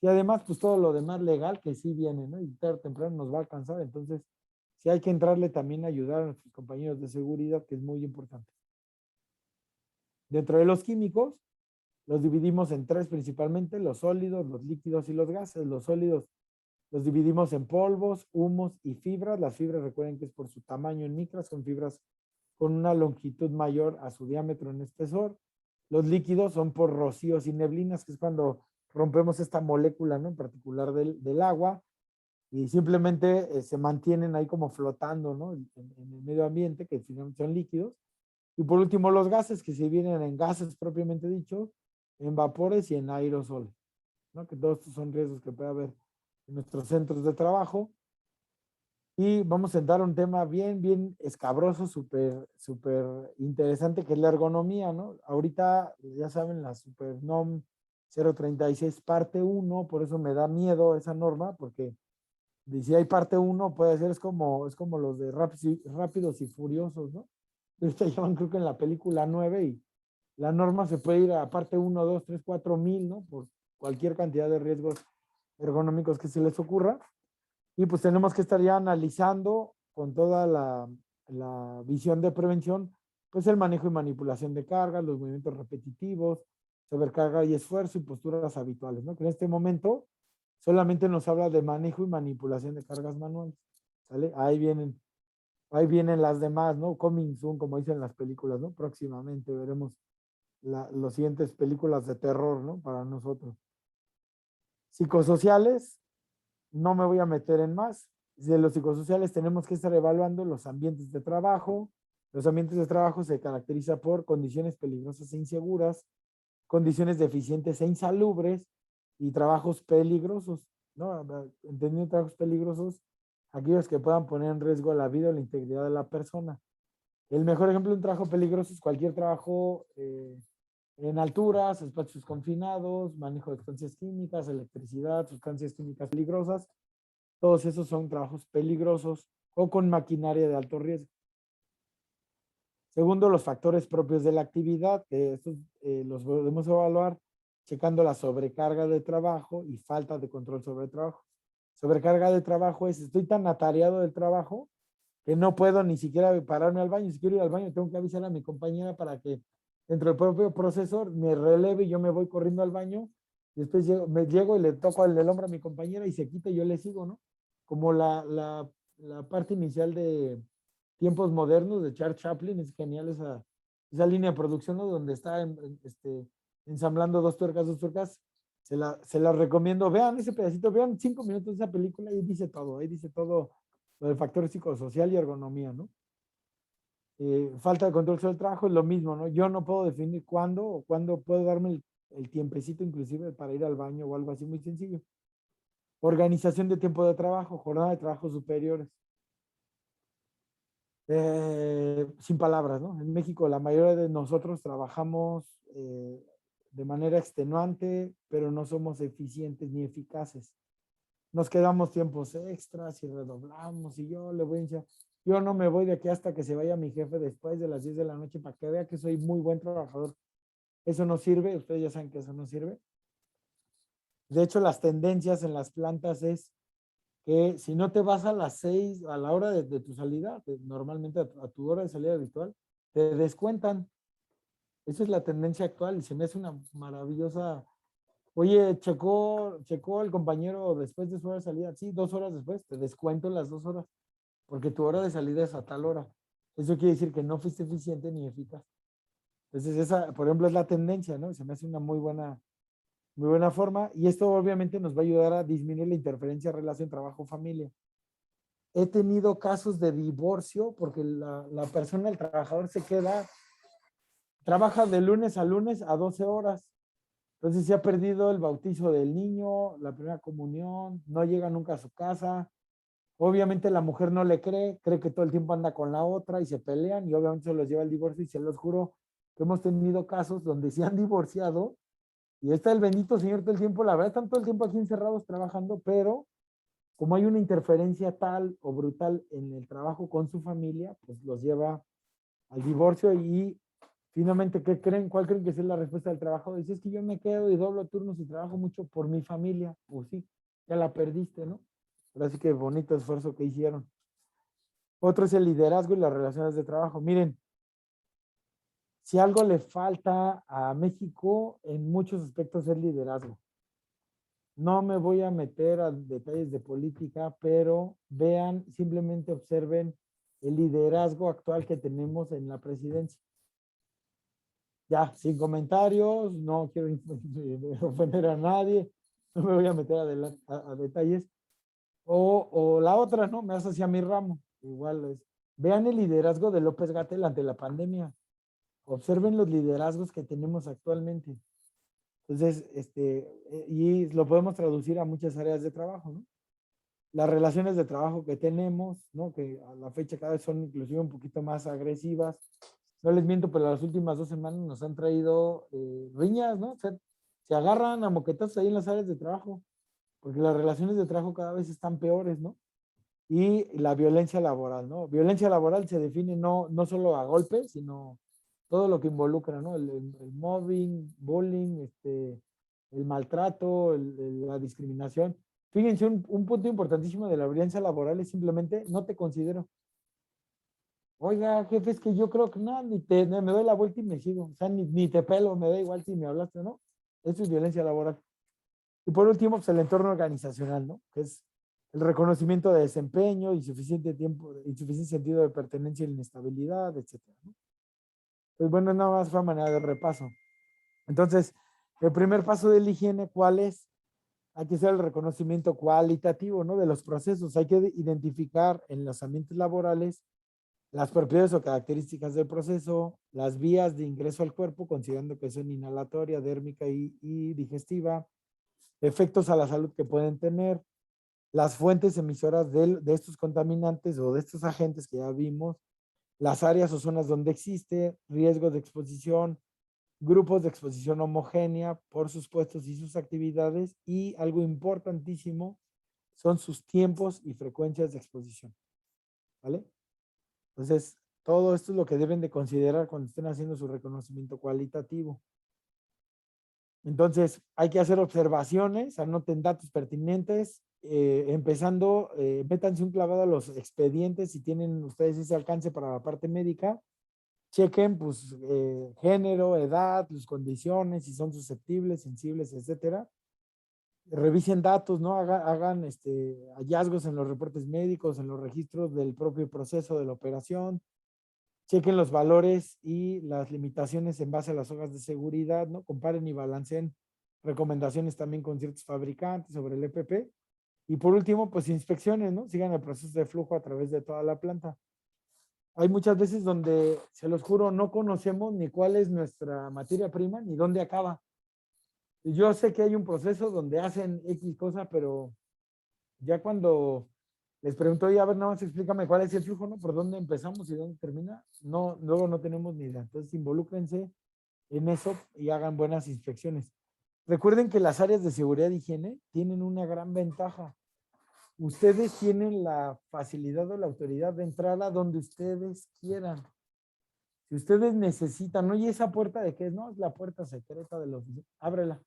Y además, pues todo lo demás legal que sí viene, ¿no? Y tarde o temprano nos va a alcanzar. Entonces, sí hay que entrarle también a ayudar a nuestros compañeros de seguridad, que es muy importante. Dentro de los químicos, los dividimos en tres principalmente, los sólidos, los líquidos y los gases. Los sólidos los dividimos en polvos, humos y fibras. Las fibras, recuerden que es por su tamaño en micras, son fibras con una longitud mayor a su diámetro en espesor. Los líquidos son por rocíos y neblinas, que es cuando rompemos esta molécula, ¿no? En particular del agua, y simplemente se mantienen ahí como flotando, ¿no? En el medio ambiente, que finalmente son líquidos. Y por último, los gases, que se vienen en gases propiamente dicho, en vapores y en aerosoles, ¿no? Que todos estos son riesgos que puede haber en nuestros centros de trabajo. Y vamos a entrar a un tema bien escabroso, súper interesante, que es la ergonomía, ¿no? Ahorita, ya saben, la Supernom 036 parte 1, por eso me da miedo esa norma, porque si hay parte 1, puede ser, es como los de Rápidos y Furiosos, ¿no? Ahorita ya van, creo que en la película 9 y la norma se puede ir a parte 1, 2, 3, 4 mil, ¿no? Por cualquier cantidad de riesgos ergonómicos que se les ocurra. Y pues tenemos que estar ya analizando con toda la visión de prevención, pues el manejo y manipulación de cargas, los movimientos repetitivos, sobrecarga y esfuerzo y posturas habituales, ¿no? Que en este momento solamente nos habla de manejo y manipulación de cargas manuales, ¿sale? Ahí vienen las demás, ¿no? Coming soon, como dicen las películas, ¿no? Próximamente veremos los siguientes películas de terror, ¿no? Para nosotros. Psicosociales, no me voy a meter en más. De los psicosociales tenemos que estar evaluando los ambientes de trabajo, Los ambientes de trabajo se caracterizan por condiciones peligrosas e inseguras, condiciones deficientes e insalubres y trabajos peligrosos, ¿no? Entendiendo trabajos peligrosos, aquellos que puedan poner en riesgo la vida o la integridad de la persona. El mejor ejemplo de un trabajo peligroso es cualquier trabajo en alturas, espacios confinados, manejo de sustancias químicas, electricidad, sustancias químicas peligrosas. Todos esos son trabajos peligrosos o con maquinaria de alto riesgo. Segundo, los factores propios de la actividad, que estos los podemos evaluar checando la sobrecarga de trabajo y falta de control sobre el trabajo. Sobrecarga de trabajo es, estoy tan atareado del trabajo que no puedo ni siquiera pararme al baño. Si quiero ir al baño, tengo que avisar a mi compañera para que dentro del propio proceso me releve y yo me voy corriendo al baño. Después llego y le toco el hombro a mi compañera y se quita y yo le sigo, ¿no? Como la parte inicial de Tiempos Modernos de Charles Chaplin, es genial esa línea de producción, ¿no? Donde está ensamblando dos tuercas. Se la recomiendo. Vean ese pedacito, vean 5 minutos de esa película y ahí dice todo lo del factor psicosocial y ergonomía, ¿no? Falta de control sobre el trabajo es lo mismo, ¿no? Yo no puedo definir cuándo o cuándo puedo darme el tiempecito inclusive para ir al baño o algo así muy sencillo. Organización de tiempo de trabajo, jornada de trabajo superiores. Sin palabras, ¿no? En México la mayoría de nosotros trabajamos de manera extenuante, pero no somos eficientes ni eficaces. Nos quedamos tiempos extras y redoblamos y yo le voy a decir, yo no me voy de aquí hasta que se vaya mi jefe después de las 10 de la noche para que vea que soy muy buen trabajador. Eso no sirve, ustedes ya saben que eso no sirve. De hecho, las tendencias en las plantas es que si no te vas a las 6, a la hora de tu salida, normalmente a tu hora de salida habitual, te descuentan. Esa es la tendencia actual y se me hace una maravillosa. Oye, checó el compañero después de su hora de salida. Sí, 2 horas después, te descuento las 2 horas, porque tu hora de salida es a tal hora. Eso quiere decir que no fuiste eficiente ni eficaz. Entonces, esa, por ejemplo, es la tendencia, ¿no? Se me hace una muy buena forma. Y esto obviamente nos va a ayudar a disminuir la interferencia relación trabajo-familia. He tenido casos de divorcio porque la persona, el trabajador, trabaja de lunes a lunes a 12 horas. Entonces se ha perdido el bautizo del niño, la primera comunión, no llega nunca a su casa. Obviamente la mujer no le cree que todo el tiempo anda con la otra y se pelean y obviamente se los lleva el divorcio y se los juro que hemos tenido casos donde se han divorciado y está el bendito señor todo el tiempo, la verdad están todo el tiempo aquí encerrados trabajando, pero como hay una interferencia tal o brutal en el trabajo con su familia, pues los lleva al divorcio y finalmente, ¿qué creen? ¿Cuál creen que es la respuesta del trabajo? Dice, es que yo me quedo y doblo turnos y trabajo mucho por mi familia. Pues sí, ya la perdiste, ¿no? Pero así que bonito esfuerzo que hicieron. Otro es el liderazgo y las relaciones de trabajo. Miren, si algo le falta a México en muchos aspectos es liderazgo. No me voy a meter a detalles de política, pero vean, simplemente observen el liderazgo actual que tenemos en la presidencia. Ya, sin comentarios, no quiero ofender a nadie, no me voy a meter a detalles. O la otra, ¿no? Me hace hacia mi ramo. Igual es. Vean el liderazgo de López-Gatell ante la pandemia. Observen los liderazgos que tenemos actualmente. Entonces, y lo podemos traducir a muchas áreas de trabajo, ¿no? Las relaciones de trabajo que tenemos, ¿no? Que a la fecha cada vez son inclusive un poquito más agresivas. No les miento, pero las últimas 2 semanas nos han traído riñas, ¿no? Se agarran a moquetazos ahí en las áreas de trabajo, porque las relaciones de trabajo cada vez están peores, ¿no? Y la violencia laboral, ¿no? Violencia laboral se define no solo a golpes, sino todo lo que involucra, ¿no? El mobbing, bullying, el maltrato, la discriminación. Fíjense, un punto importantísimo de la violencia laboral es simplemente no te considero. Oiga, jefe, es que yo creo que no, me doy la vuelta y me sigo. O sea, ni te pelo, me da igual si me hablaste o no. Eso es violencia laboral. Y por último, pues el entorno organizacional, ¿no? Que es el reconocimiento de desempeño, insuficiente tiempo, insuficiente sentido de pertenencia y inestabilidad, etcétera, ¿no? Pues bueno, nada más fue a manera de repaso. Entonces, el primer paso de la higiene, ¿cuál es? Hay que hacer el reconocimiento cualitativo, ¿no? De los procesos. Hay que identificar en los ambientes laborales las propiedades o características del proceso, las vías de ingreso al cuerpo, considerando que son inhalatoria, dérmica y digestiva, efectos a la salud que pueden tener, las fuentes emisoras de estos contaminantes o de estos agentes que ya vimos, las áreas o zonas donde existe, riesgos de exposición, grupos de exposición homogénea por sus puestos y sus actividades, y algo importantísimo son sus tiempos y frecuencias de exposición. ¿Vale? Entonces, todo esto es lo que deben de considerar cuando estén haciendo su reconocimiento cualitativo. Entonces, hay que hacer observaciones, anoten datos pertinentes, empezando, métanse un clavado a los expedientes si tienen ustedes ese alcance para la parte médica. Chequen, pues, género, edad, sus condiciones, si son susceptibles, sensibles, etcétera. Revisen datos, ¿no? Hagan hallazgos en los reportes médicos, en los registros del propio proceso de la operación. Chequen los valores y las limitaciones en base a las hojas de seguridad, ¿no? Comparen y balanceen recomendaciones también con ciertos fabricantes sobre el EPP. Y por último, pues inspecciones, ¿no? Sigan el proceso de flujo a través de toda la planta. Hay muchas veces donde, se los juro, no conocemos ni cuál es nuestra materia prima ni dónde acaba. Yo sé que hay un proceso donde hacen X cosa, pero ya cuando les pregunto, oye, a ver, nada más explícame cuál es el flujo, ¿no? ¿Por dónde empezamos y dónde termina? No, luego no tenemos ni idea. Entonces, involúcrense en eso y hagan buenas inspecciones. Recuerden que las áreas de seguridad e higiene tienen una gran ventaja. Ustedes tienen la facilidad o la autoridad de entrar a donde ustedes quieran. Si ustedes necesitan, oye, esa puerta de qué es, no, es la puerta secreta de la oficina, ábrela.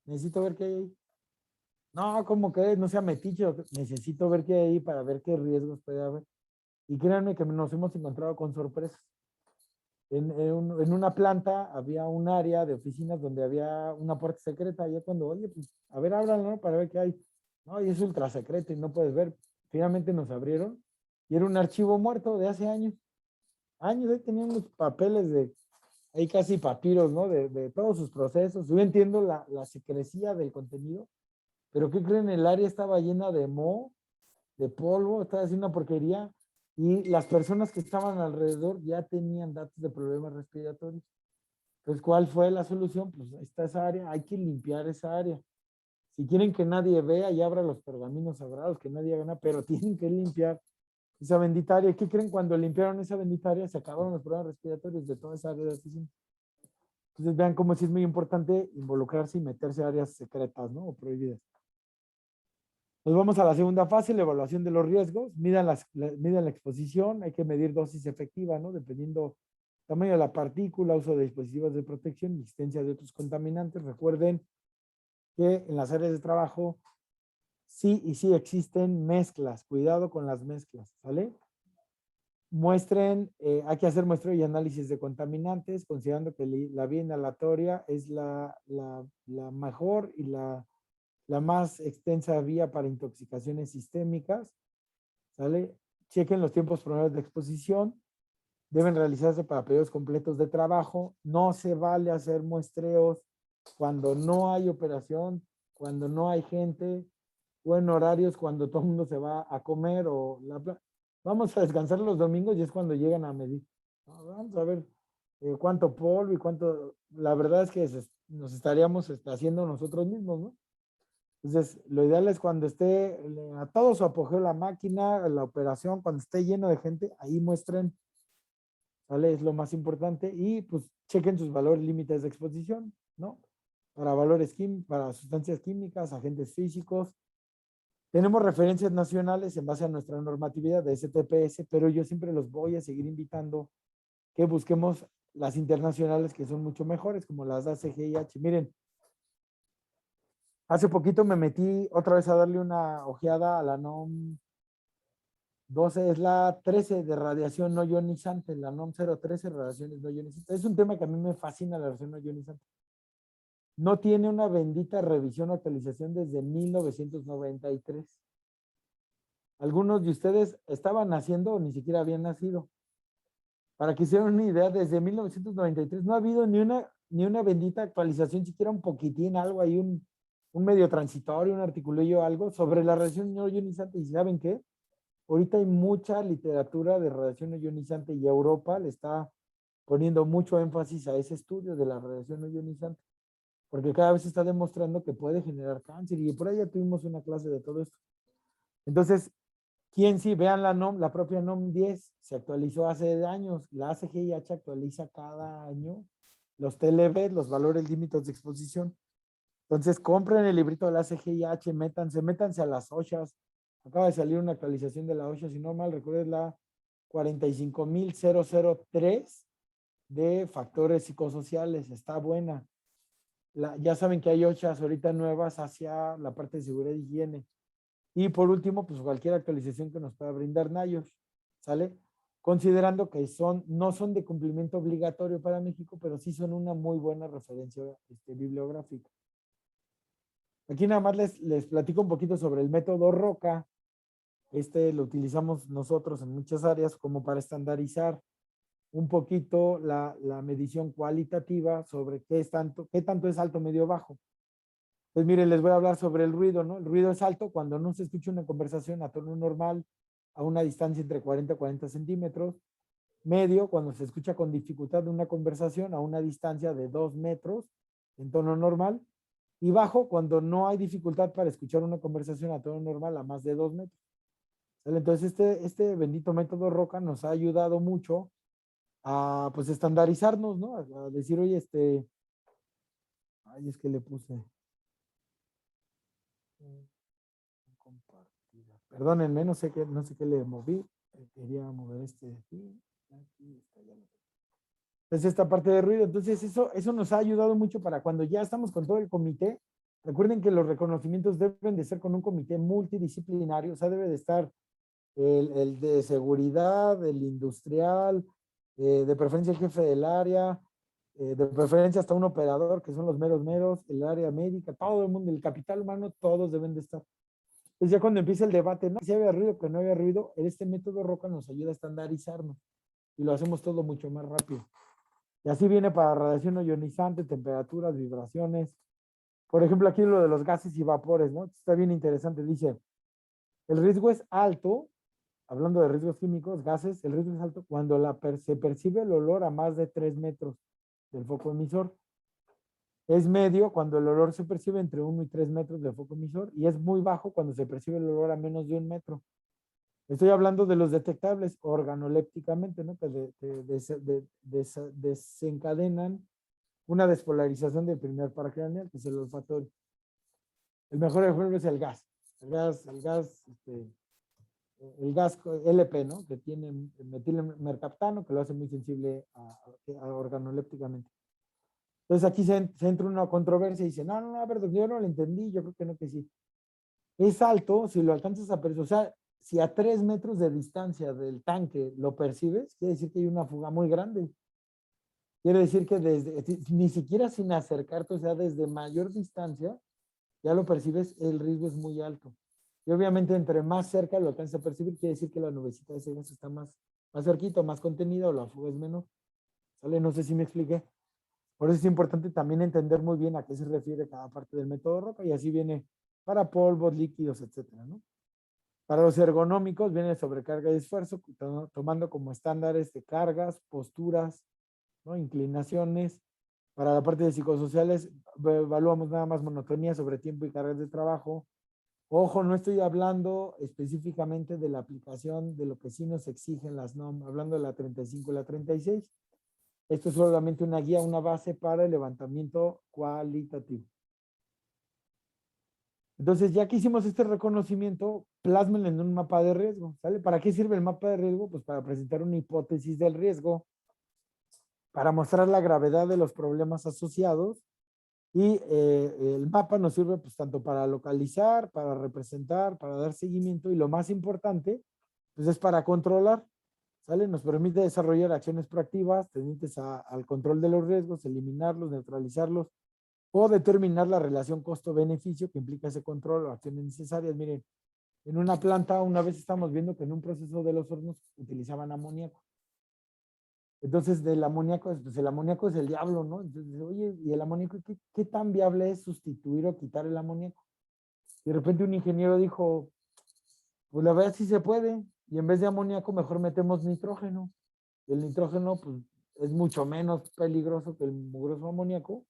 Necesito ver qué hay ahí. No, como que no sea metiche, necesito ver qué hay ahí para ver qué riesgos puede haber. Y créanme que nos hemos encontrado con sorpresas. En una planta había un área de oficinas donde había una puerta secreta. Y ya cuando, oye, pues, a ver, ábrala, ¿no? Para ver qué hay. No, y es ultra secreto y no puedes ver. Finalmente nos abrieron y era un archivo muerto de hace años. Años, ahí tenían unos papeles de, ahí casi papiros, ¿no? De todos sus procesos. Yo entiendo la secrecía del contenido, pero ¿qué creen? El área estaba llena de moho, de polvo, estaba haciendo una porquería y las personas que estaban alrededor ya tenían datos de problemas respiratorios. Entonces, ¿cuál fue la solución? Pues ahí está esa área, hay que limpiar esa área. Si quieren que nadie vea y abra los pergaminos sagrados, que nadie haga nada, pero tienen que limpiar esa bendita área. ¿Qué creen? Cuando limpiaron esa bendita área, se acabaron los problemas respiratorios de toda esa área de oficina. Entonces, vean cómo sí es muy importante involucrarse y meterse a áreas secretas, ¿no? O prohibidas. Nos vamos a la segunda fase, la evaluación de los riesgos. Midan la exposición, hay que medir dosis efectiva, ¿no? Dependiendo tamaño de la partícula, uso de dispositivos de protección y existencia de otros contaminantes. Recuerden que en las áreas de trabajo sí y sí existen mezclas. Cuidado con las mezclas, ¿sale? Muestren, hay que hacer muestreo y análisis de contaminantes, considerando que la vía inhalatoria es la mejor y la más extensa vía para intoxicaciones sistémicas, ¿sale? Chequen los tiempos promedios de exposición, deben realizarse para periodos completos de trabajo, no se vale hacer muestreos cuando no hay operación, cuando no hay gente, o en horarios cuando todo el mundo se va a comer o vamos a descansar los domingos y es cuando llegan a medir. Vamos a ver cuánto polvo y cuánto, la verdad es que nos estaríamos haciendo nosotros mismos, ¿no? Entonces, lo ideal es cuando esté a todo su apogeo la máquina, la operación, cuando esté lleno de gente, ahí muestren, ¿vale? Es lo más importante y pues chequen sus valores límites de exposición, ¿no? Para valores químicos, para sustancias químicas, agentes físicos. Tenemos referencias nacionales en base a nuestra normatividad de STPS, pero yo siempre los voy a seguir invitando que busquemos las internacionales que son mucho mejores, como las ACGIH. Miren, hace poquito me metí otra vez a darle una ojeada a la NOM 12, es la 13 de radiación no ionizante, la NOM 013, radiaciones no ionizantes. Es un tema que a mí me fascina, la radiación no ionizante. No tiene una bendita revisión o actualización desde 1993. Algunos de ustedes estaban naciendo o ni siquiera habían nacido. Para que se den una idea, desde 1993 no ha habido ni una bendita actualización, siquiera un poquitín, algo ahí, un medio transitorio, un articulillo, algo sobre la radiación no ionizante. ¿Y saben qué? ahorita hay mucha literatura de radiación no ionizante y Europa le está poniendo mucho énfasis a ese estudio de la radiación no ionizante, porque cada vez se está demostrando que puede generar cáncer y por ahí ya tuvimos una clase de todo esto. Entonces, ¿quién sí? Vean la NOM, la propia NOM 10 se actualizó hace años, la ACGIH actualiza cada año los TLV, los valores límites de exposición. Entonces, compren el librito de la ACGIH, métanse a las OSHAs. Acaba de salir una actualización de la OSHA, si no mal recuerdo, es la 45003 de factores psicosociales. Está buena. Ya saben que hay OSHAs ahorita nuevas hacia la parte de seguridad y higiene. Y por último, pues cualquier actualización que nos pueda brindar NIOSH, ¿sale? Considerando que no son de cumplimiento obligatorio para México, pero sí son una muy buena referencia bibliográfica. Aquí nada más les platico un poquito sobre el método ROCA. Lo utilizamos nosotros en muchas áreas como para estandarizar un poquito la medición cualitativa sobre qué tanto es alto, medio, bajo. Pues miren, les voy a hablar sobre el ruido, ¿no? El ruido es alto cuando no se escucha una conversación a tono normal a una distancia entre 40 y 40 centímetros. Medio, cuando se escucha con dificultad una conversación a una distancia de 2 metros en tono normal. Y bajo, cuando no hay dificultad para escuchar una conversación a tono normal a más de 2 metros. Entonces, este bendito método ROCA nos ha ayudado mucho a, pues, estandarizarnos, ¿no? A decir, oye, ay, es que le puse... compartida. Perdónenme, no sé qué le moví. Quería mover de aquí. Aquí está, ya lo tengo. Entonces, esta parte de ruido. Entonces, eso nos ha ayudado mucho para cuando ya estamos con todo el comité. Recuerden que los reconocimientos deben de ser con un comité multidisciplinario. O sea, debe de estar el de seguridad, el industrial, de preferencia el jefe del área, de preferencia hasta un operador, que son los meros, el área médica, todo el mundo, el capital humano, todos deben de estar. Entonces ya cuando empieza el debate, no si había ruido, que no había ruido, este método ROCA nos ayuda a estandarizarnos y lo hacemos todo mucho más rápido. Y así viene para radiación no ionizante, temperaturas, vibraciones. Por ejemplo, aquí lo de los gases y vapores, ¿no? Está bien interesante. Dice, el riesgo es alto, hablando de riesgos químicos, gases, el riesgo es alto cuando se percibe el olor a más de 3 metros del foco emisor. Es medio cuando el olor se percibe entre 1 y 3 metros del foco emisor y es muy bajo cuando se percibe el olor a menos de 1 metro. Estoy hablando de los detectables organolépticamente, ¿no? Que desencadenan una despolarización del primer par craneal, que es el olfatorio. El mejor ejemplo es el gas. El gas LP, ¿no? Que tiene metilmercaptano, que lo hace muy sensible organolépticamente. Entonces aquí se entra una controversia y dice, no, a ver, yo no lo entendí, yo creo que no, que sí. Es alto, si lo alcanzas a percibir, o sea, si a 3 metros de distancia del tanque lo percibes, quiere decir que hay una fuga muy grande. Quiere decir que ni siquiera sin acercarte, o sea, desde mayor distancia, ya lo percibes, el riesgo es muy alto. Y obviamente entre más cerca lo alcanzas a percibir, quiere decir que la nubecita de ese gas está más cerquita, más contenida o la fuga es menor. ¿Sale? No sé si me expliqué. Por eso es importante también entender muy bien a qué se refiere cada parte del método ROCA y así viene para polvos, líquidos, etcétera, ¿no? Para los ergonómicos viene sobrecarga y esfuerzo, tomando como estándares de cargas, posturas, ¿no? Inclinaciones. Para la parte de psicosociales, evaluamos nada más monotonía sobre tiempo y cargas de trabajo. Ojo, no estoy hablando específicamente de la aplicación de lo que sí nos exigen las NOM, hablando de la 35 y la 36. Esto es solamente una guía, una base para el levantamiento cualitativo. Entonces, ya que hicimos este reconocimiento, plásmenlo en un mapa de riesgo, ¿sale? ¿Para qué sirve el mapa de riesgo? Pues para presentar una hipótesis del riesgo, para mostrar la gravedad de los problemas asociados y el mapa nos sirve pues tanto para localizar, para representar, para dar seguimiento y lo más importante, pues es para controlar. ¿Sale? Nos permite desarrollar acciones proactivas tendientes al control de los riesgos, eliminarlos, neutralizarlos o determinar la relación costo-beneficio que implica ese control o acciones necesarias. Miren, en una planta una vez estamos viendo que en un proceso de los hornos utilizaban amoníaco. Entonces, del amoníaco, pues el amoníaco es el diablo, ¿no? Entonces, oye, ¿y el amoníaco qué tan viable es sustituir o quitar el amoníaco? De repente un ingeniero dijo, pues la verdad sí se puede. y en vez de amoníaco mejor metemos nitrógeno. El nitrógeno pues, es mucho menos peligroso que el mugroso amoníaco.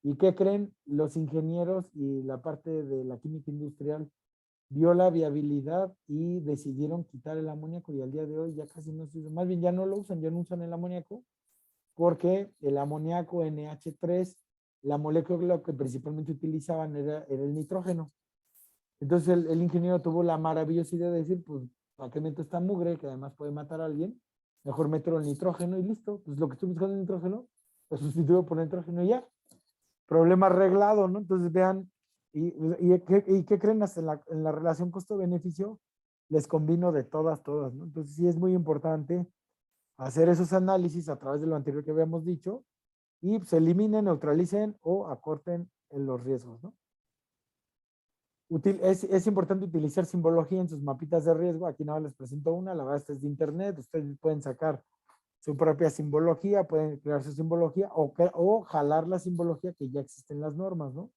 ¿Y qué creen? Los ingenieros y la parte de la química industrial vio la viabilidad y decidieron quitar el amoníaco y al día de hoy ya casi no se usa, más bien ya no lo usan, ya no usan el amoníaco porque el amoníaco NH3, la molécula que principalmente utilizaban era el nitrógeno. Entonces el ingeniero tuvo la maravillosa idea de decir, pues, ¿para qué meto esta mugre que además puede matar a alguien? Mejor meto el nitrógeno y listo. Pues lo que estoy buscando es nitrógeno, lo sustituyo por nitrógeno y ya. Problema arreglado, ¿no? Entonces vean, ¿qué creen? Hasta en la relación costo-beneficio les combino de todas, ¿no? Entonces sí es muy importante hacer esos análisis a través de lo anterior que habíamos dicho y se eliminen, neutralicen o acorten en los riesgos, ¿no? Es importante utilizar simbología en sus mapitas de riesgo. Aquí nada más les presento una, la verdad esta es de internet, ustedes pueden sacar su propia simbología, pueden crear su simbología o jalar la simbología que ya existe en las normas, ¿no?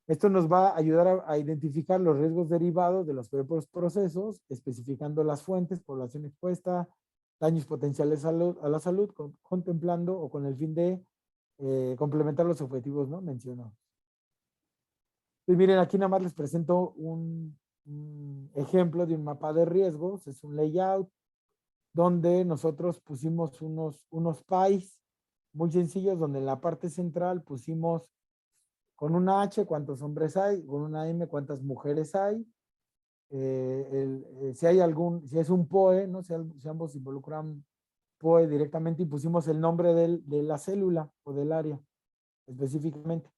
Esto nos va a ayudar a identificar los riesgos derivados de los propios procesos, especificando las fuentes, población expuesta, daños potenciales a la salud, contemplando o con el fin de complementar los objetivos, ¿no? Mencionados. Pues miren, aquí nada más les presento un ejemplo de un mapa de riesgos, es un layout donde nosotros pusimos unos pies muy sencillos, donde en la parte central pusimos con una H cuántos hombres hay, con una M cuántas mujeres hay, si hay si es un POE, ¿no? Si ambos involucran POE directamente y pusimos el nombre de la célula o del área específicamente.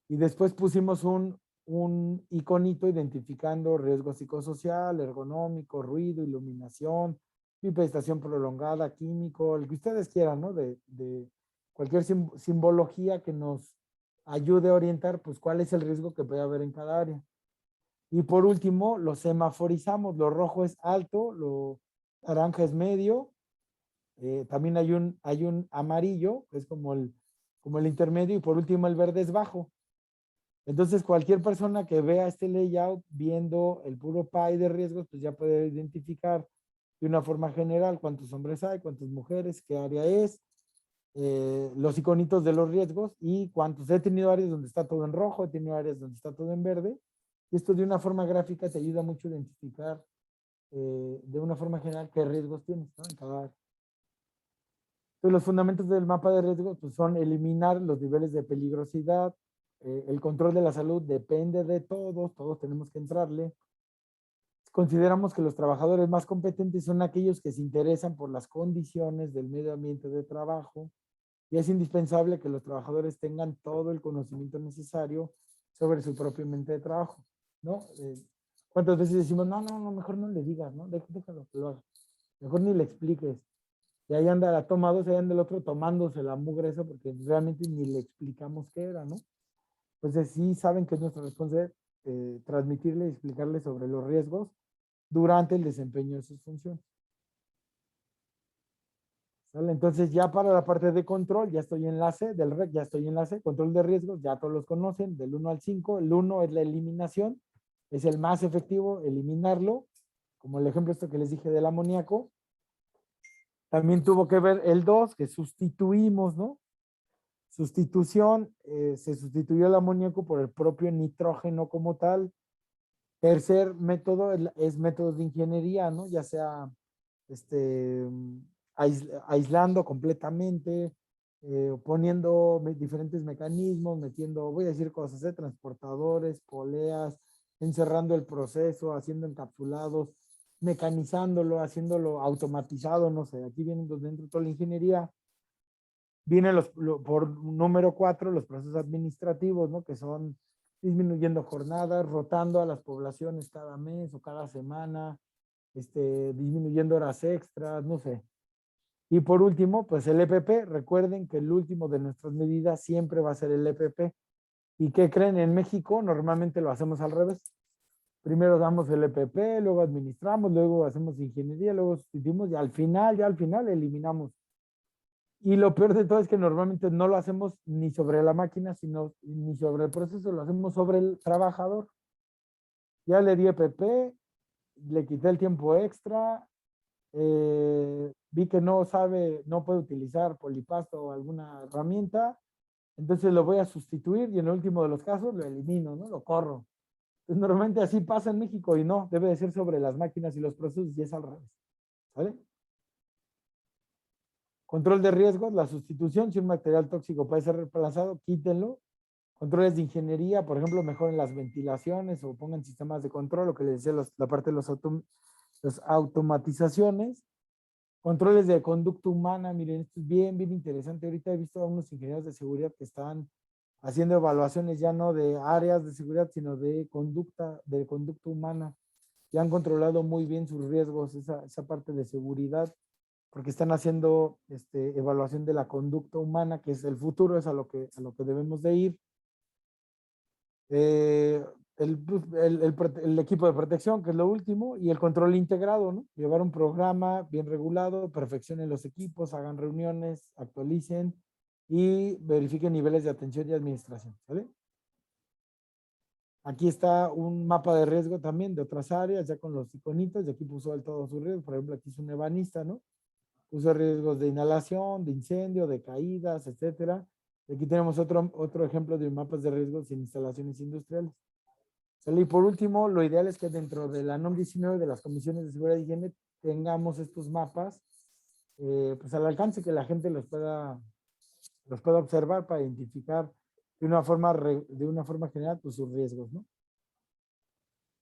Y después pusimos un iconito identificando riesgo psicosocial, ergonómico, ruido, iluminación, bipedestación prolongada, químico, el que ustedes quieran, ¿no? De cualquier simbología que nos ayude a orientar, pues, cuál es el riesgo que puede haber en cada área. Y por último, lo semaforizamos. Lo rojo es alto, lo naranja es medio. También hay un amarillo, que es como el intermedio, y por último el verde es bajo. Entonces, cualquier persona que vea este layout viendo el puro pie de riesgos, pues ya puede identificar de una forma general cuántos hombres hay, cuántas mujeres, qué área es, los iconitos de los riesgos y cuántos. He tenido áreas donde está todo en rojo, he tenido áreas donde está todo en verde. Y esto de una forma gráfica te ayuda mucho a identificar de una forma general qué riesgos tienes, ¿no? En cada área. Entonces, los fundamentos del mapa de riesgos pues, son eliminar los niveles de peligrosidad. El control de la salud depende de todos tenemos que entrarle. Consideramos que los trabajadores más competentes son aquellos que se interesan por las condiciones del medio ambiente de trabajo y es indispensable que los trabajadores tengan todo el conocimiento necesario sobre su propio ambiente de trabajo, ¿no? ¿Cuántas veces decimos, no, mejor no le digas, ¿no? Déjalo que lo haga. Mejor ni le expliques. Y ahí anda la toma 2, ahí anda el otro tomándose la mugre esa porque realmente ni le explicamos qué era, ¿no? Entonces sí saben que es nuestra responsabilidad transmitirle y explicarle sobre los riesgos durante el desempeño de sus funciones. ¿Sale? Entonces ya para la parte de control, ya estoy en la C, del REC ya estoy en la C, control de riesgos, ya todos los conocen, del 1 al 5, el 1 es la eliminación, es el más efectivo, eliminarlo, como el ejemplo esto que les dije del amoníaco. También tuvo que ver el 2, que sustituimos, ¿no? Sustitución, se sustituyó el amoníaco por el propio nitrógeno como tal. Tercer método es métodos de ingeniería, ¿no? Ya sea aislando completamente, poniendo diferentes mecanismos, metiendo, voy a decir cosas, transportadores, poleas, encerrando el proceso, haciendo encapsulados, mecanizándolo, haciéndolo automatizado, no sé, aquí vienen dentro toda la ingeniería. Vienen por número 4, los procesos administrativos, ¿no? Que son disminuyendo jornadas, rotando a las poblaciones cada mes o cada semana, disminuyendo horas extras, no sé. Y por último, pues el EPP. Recuerden que el último de nuestras medidas siempre va a ser el EPP. ¿Y qué creen? En México normalmente lo hacemos al revés. Primero damos el EPP, luego administramos, luego hacemos ingeniería, luego sustituimos y al final eliminamos. Y lo peor de todo es que normalmente no lo hacemos ni sobre la máquina, sino ni sobre el proceso, lo hacemos sobre el trabajador. Ya le di EPP, le quité el tiempo extra, vi que no sabe, no puede utilizar Polipasto o alguna herramienta, entonces lo voy a sustituir y en el último de los casos lo elimino, ¿no? Lo corro. Entonces, normalmente así pasa en México y no, debe de ser sobre las máquinas y los procesos y es al revés. ¿Vale? Control de riesgos, la sustitución, si un material tóxico puede ser reemplazado, quítenlo. Controles de ingeniería, por ejemplo, mejoren las ventilaciones o pongan sistemas de control, lo que les decía, la parte de las automatizaciones. Controles de conducta humana, miren, esto es bien, bien interesante. Ahorita he visto a unos ingenieros de seguridad que están haciendo evaluaciones ya no de áreas de seguridad, sino de conducta humana. Ya han controlado muy bien sus riesgos, esa parte de seguridad, porque están haciendo evaluación de la conducta humana, que es el futuro, es a lo que debemos de ir. El equipo de protección, que es lo último, y el control integrado, ¿no? Llevar un programa bien regulado, perfeccionen los equipos, hagan reuniones, actualicen y verifiquen niveles de atención y administración, ¿vale? Aquí está un mapa de riesgo también de otras áreas, ya con los iconitos, y aquí puso el todo su riesgo. Por ejemplo, aquí es un ebanista, ¿no? Puso riesgos de inhalación, de incendio, de caídas, etcétera. Y aquí tenemos otro ejemplo de mapas de riesgos en instalaciones industriales. Y por último, lo ideal es que dentro de la NOM 19 de las comisiones de seguridad y higiene tengamos estos mapas pues al alcance, que la gente los pueda observar para identificar de una forma general pues, sus riesgos, ¿no?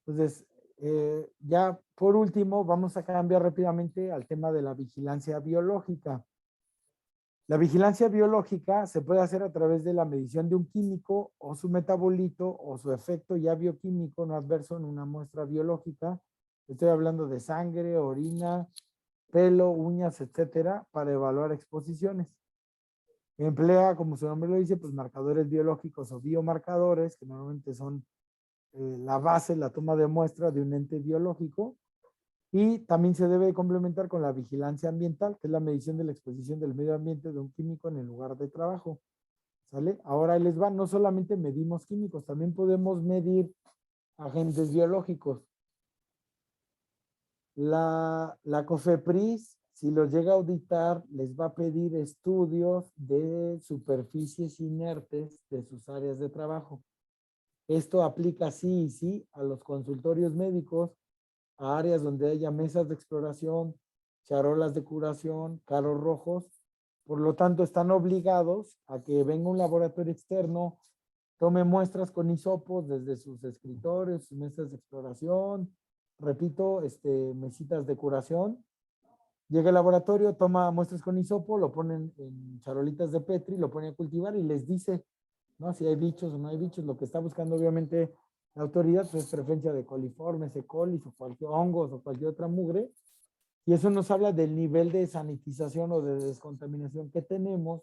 Entonces, ya por último, vamos a cambiar rápidamente al tema de la vigilancia biológica. La vigilancia biológica se puede hacer a través de la medición de un químico o su metabolito o su efecto ya bioquímico no adverso en una muestra biológica. Estoy hablando de sangre, orina, pelo, uñas, etcétera, para evaluar exposiciones. Emplea, como su nombre lo dice, pues marcadores biológicos o biomarcadores, que normalmente son la base, la toma de muestra de un ente biológico. Y también se debe complementar con la vigilancia ambiental, que es la medición de la exposición del medio ambiente de un químico en el lugar de trabajo. ¿Sale? Ahora ahí les va, no solamente medimos químicos, también podemos medir agentes biológicos. La COFEPRIS, si los llega a auditar, les va a pedir estudios de superficies inertes de sus áreas de trabajo. Esto aplica sí y sí a los consultorios médicos, a áreas donde haya mesas de exploración, charolas de curación, carros rojos. Por lo tanto, están obligados a que venga un laboratorio externo, tome muestras con hisopos desde sus escritorios, sus mesas de exploración, repito, mesitas de curación. Llega el laboratorio, toma muestras con hisopo, lo ponen en charolitas de Petri, lo pone a cultivar y les dice, ¿no? Si hay bichos o no hay bichos. Lo que está buscando obviamente la autoridad pues, es preferencia de coliformes, E. coli o cualquier hongos o cualquier otra mugre. Y eso nos habla del nivel de sanitización o de descontaminación que tenemos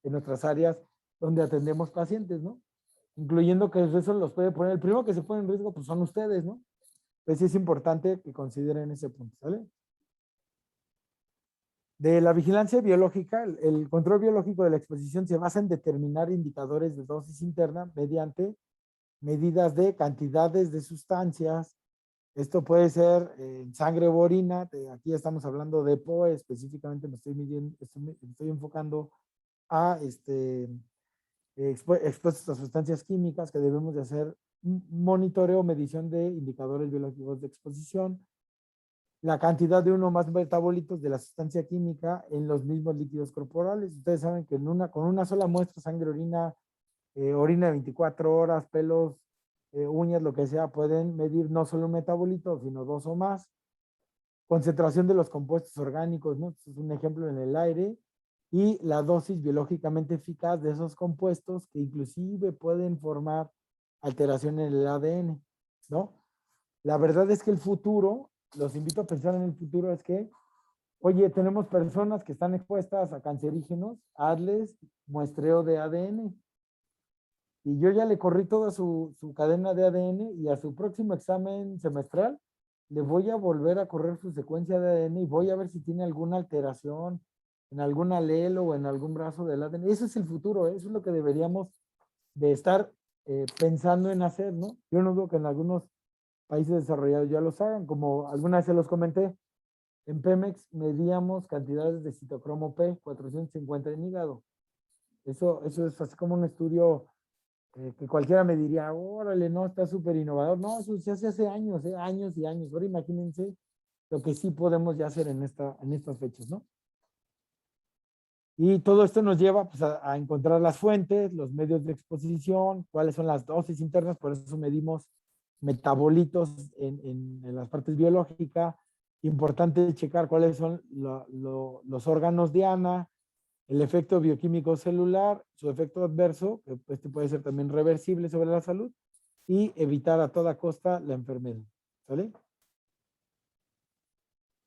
en nuestras áreas donde atendemos pacientes, ¿no? Incluyendo que eso los puede poner, el primero que se pone en riesgo pues son ustedes, ¿no? Entonces sí es importante que consideren ese punto, ¿sale? De la vigilancia biológica, el control biológico de la exposición se basa en determinar indicadores de dosis interna mediante medidas de cantidades de sustancias. Esto puede ser sangre o orina. Aquí estamos hablando de POE, específicamente me estoy midiendo, estoy enfocando a expuestos a sustancias químicas que debemos de hacer un monitoreo o medición de indicadores biológicos de exposición. La cantidad de uno o más metabolitos de la sustancia química en los mismos líquidos corporales. Ustedes saben que con una sola muestra, sangre, orina, orina de 24 horas, pelos, uñas, lo que sea, pueden medir no solo un metabolito, sino dos o más. Concentración de los compuestos orgánicos, ¿no? Este es un ejemplo en el aire. Y la dosis biológicamente eficaz de esos compuestos que inclusive pueden formar alteración en el ADN, ¿no? La verdad es que el futuro, los invito a pensar en el futuro, es que, oye, tenemos personas que están expuestas a cancerígenos, hazles muestreo de ADN. Y yo ya le corrí toda su cadena de ADN y a su próximo examen semestral le voy a volver a correr su secuencia de ADN y voy a ver si tiene alguna alteración en algún alelo o en algún brazo del ADN. Eso es el futuro, eso es lo que deberíamos de estar pensando en hacer, ¿no? Yo no dudo que en algunos países desarrollados ya los hagan, como alguna vez se los comenté. En Pemex medíamos cantidades de citocromo P, 450 en hígado. Eso es así como un estudio que cualquiera me diría, órale, no, está súper innovador. No, eso se hace hace años, años y años. Ahora imagínense lo que sí podemos ya hacer en estas fechas, ¿no? Y todo esto nos lleva pues, a encontrar las fuentes, los medios de exposición, cuáles son las dosis internas, por eso medimos metabolitos en las partes biológicas. Importante checar cuáles son los órganos diana, el efecto bioquímico celular, su efecto adverso, que este puede ser también reversible sobre la salud, y evitar a toda costa la enfermedad. ¿Sale?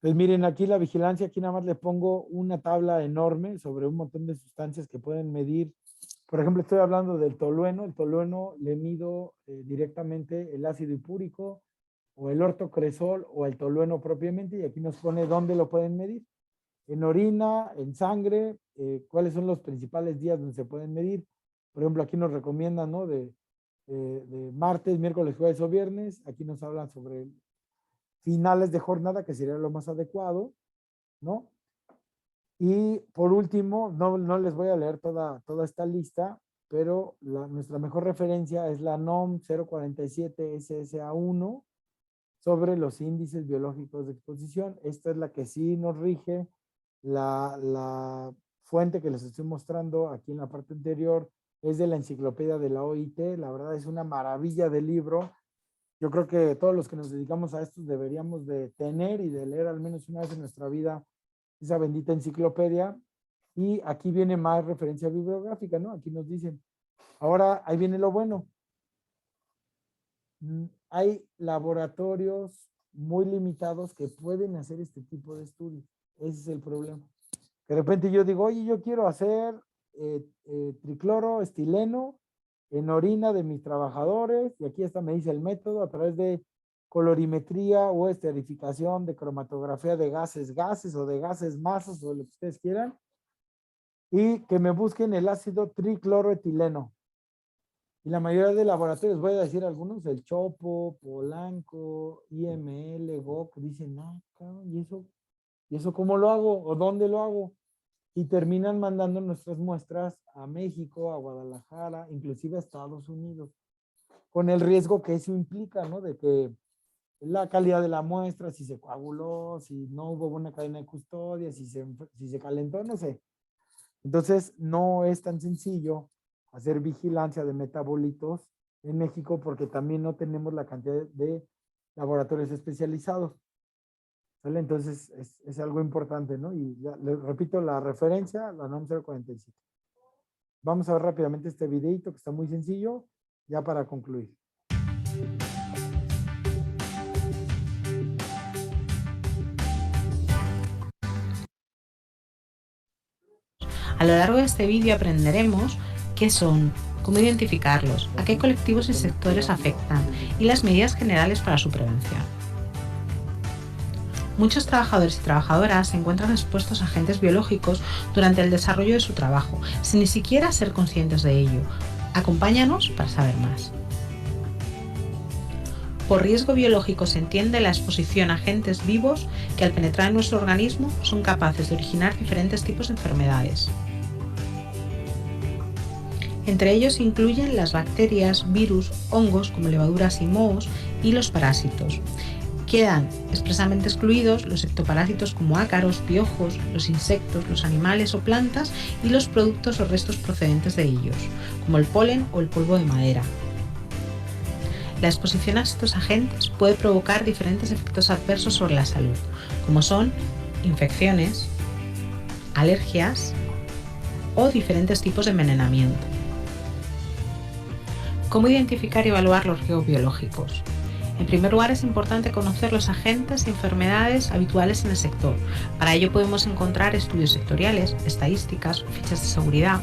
Pues miren, aquí la vigilancia, aquí nada más le pongo una tabla enorme sobre un montón de sustancias que pueden medir. Por ejemplo, estoy hablando del tolueno. El tolueno le mido directamente el ácido hipúrico o el ortocresol o el tolueno propiamente, y aquí nos pone dónde lo pueden medir. En orina, en sangre, cuáles son los principales días donde se pueden medir. Por ejemplo, aquí nos recomiendan, ¿no? De martes, miércoles, jueves o viernes. Aquí nos hablan sobre finales de jornada, que sería lo más adecuado, ¿no? Y por último, no les voy a leer toda esta lista, pero nuestra mejor referencia es la NOM 047 SSA1 sobre los índices biológicos de exposición. Esta es la que sí nos rige. La fuente que les estoy mostrando aquí en la parte anterior es de la enciclopedia de la OIT. La verdad es una maravilla de libro. Yo creo que todos los que nos dedicamos a esto deberíamos de tener y de leer al menos una vez en nuestra vida esa bendita enciclopedia. Y aquí viene más referencia bibliográfica, ¿no? Aquí nos dicen, ahora ahí viene lo bueno. Hay laboratorios muy limitados que pueden hacer este tipo de estudios. Ese es el problema. De repente yo digo, oye, yo quiero hacer tricloro estileno en orina de mis trabajadores, y aquí hasta me dice el método a través de colorimetría o esterificación de cromatografía de gases o de gases masas o lo que ustedes quieran, y que me busquen el ácido tricloroetileno. Y la mayoría de laboratorios, voy a decir algunos, el Chopo, Polanco, IML, GOC, dicen, no, ¿y eso cómo lo hago? ¿O dónde lo hago? Y terminan mandando nuestras muestras a México, a Guadalajara, inclusive a Estados Unidos, con el riesgo que eso implica, ¿no? De que la calidad de la muestra, si se coaguló, si no hubo buena cadena de custodia, si se calentó, no sé. Entonces, no es tan sencillo hacer vigilancia de metabolitos en México porque también no tenemos la cantidad de laboratorios especializados. ¿Vale? Entonces, es algo importante, ¿no? Y ya, les repito la referencia, la NOM 047. Vamos a ver rápidamente este videito que está muy sencillo, ya para concluir. A lo largo de este vídeo aprenderemos qué son, cómo identificarlos, a qué colectivos y sectores afectan y las medidas generales para su prevención. Muchos trabajadores y trabajadoras se encuentran expuestos a agentes biológicos durante el desarrollo de su trabajo, sin ni siquiera ser conscientes de ello. Acompáñanos para saber más. Por riesgo biológico se entiende la exposición a agentes vivos que al penetrar en nuestro organismo son capaces de originar diferentes tipos de enfermedades. Entre ellos se incluyen las bacterias, virus, hongos como levaduras y mohos y los parásitos. Quedan expresamente excluidos los ectoparásitos como ácaros, piojos, los insectos, los animales o plantas y los productos o restos procedentes de ellos, como el polen o el polvo de madera. La exposición a estos agentes puede provocar diferentes efectos adversos sobre la salud, como son infecciones, alergias o diferentes tipos de envenenamiento. ¿Cómo identificar y evaluar los riesgos biológicos? En primer lugar, es importante conocer los agentes y enfermedades habituales en el sector. Para ello podemos encontrar estudios sectoriales, estadísticas, fichas de seguridad.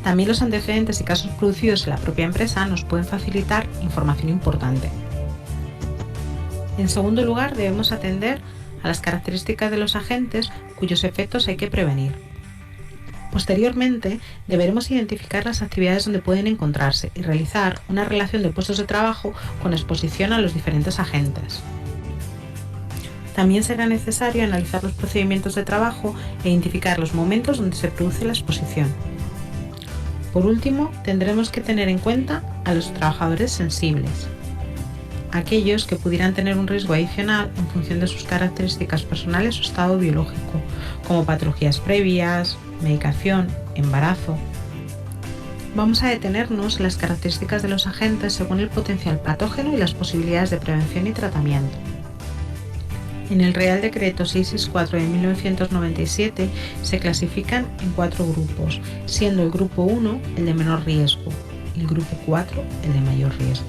También los antecedentes y casos producidos en la propia empresa nos pueden facilitar información importante. En segundo lugar, debemos atender a las características de los agentes cuyos efectos hay que prevenir. Posteriormente, deberemos identificar las actividades donde pueden encontrarse y realizar una relación de puestos de trabajo con exposición a los diferentes agentes. También será necesario analizar los procedimientos de trabajo e identificar los momentos donde se produce la exposición. Por último, tendremos que tener en cuenta a los trabajadores sensibles, aquellos que pudieran tener un riesgo adicional en función de sus características personales o estado biológico, como patologías previas, medicación, embarazo. Vamos a detenernos en las características de los agentes según el potencial patógeno y las posibilidades de prevención y tratamiento. En el Real Decreto 664 de 1997 se clasifican en 4 grupos, siendo el grupo 1 el de menor riesgo y el grupo 4 el de mayor riesgo.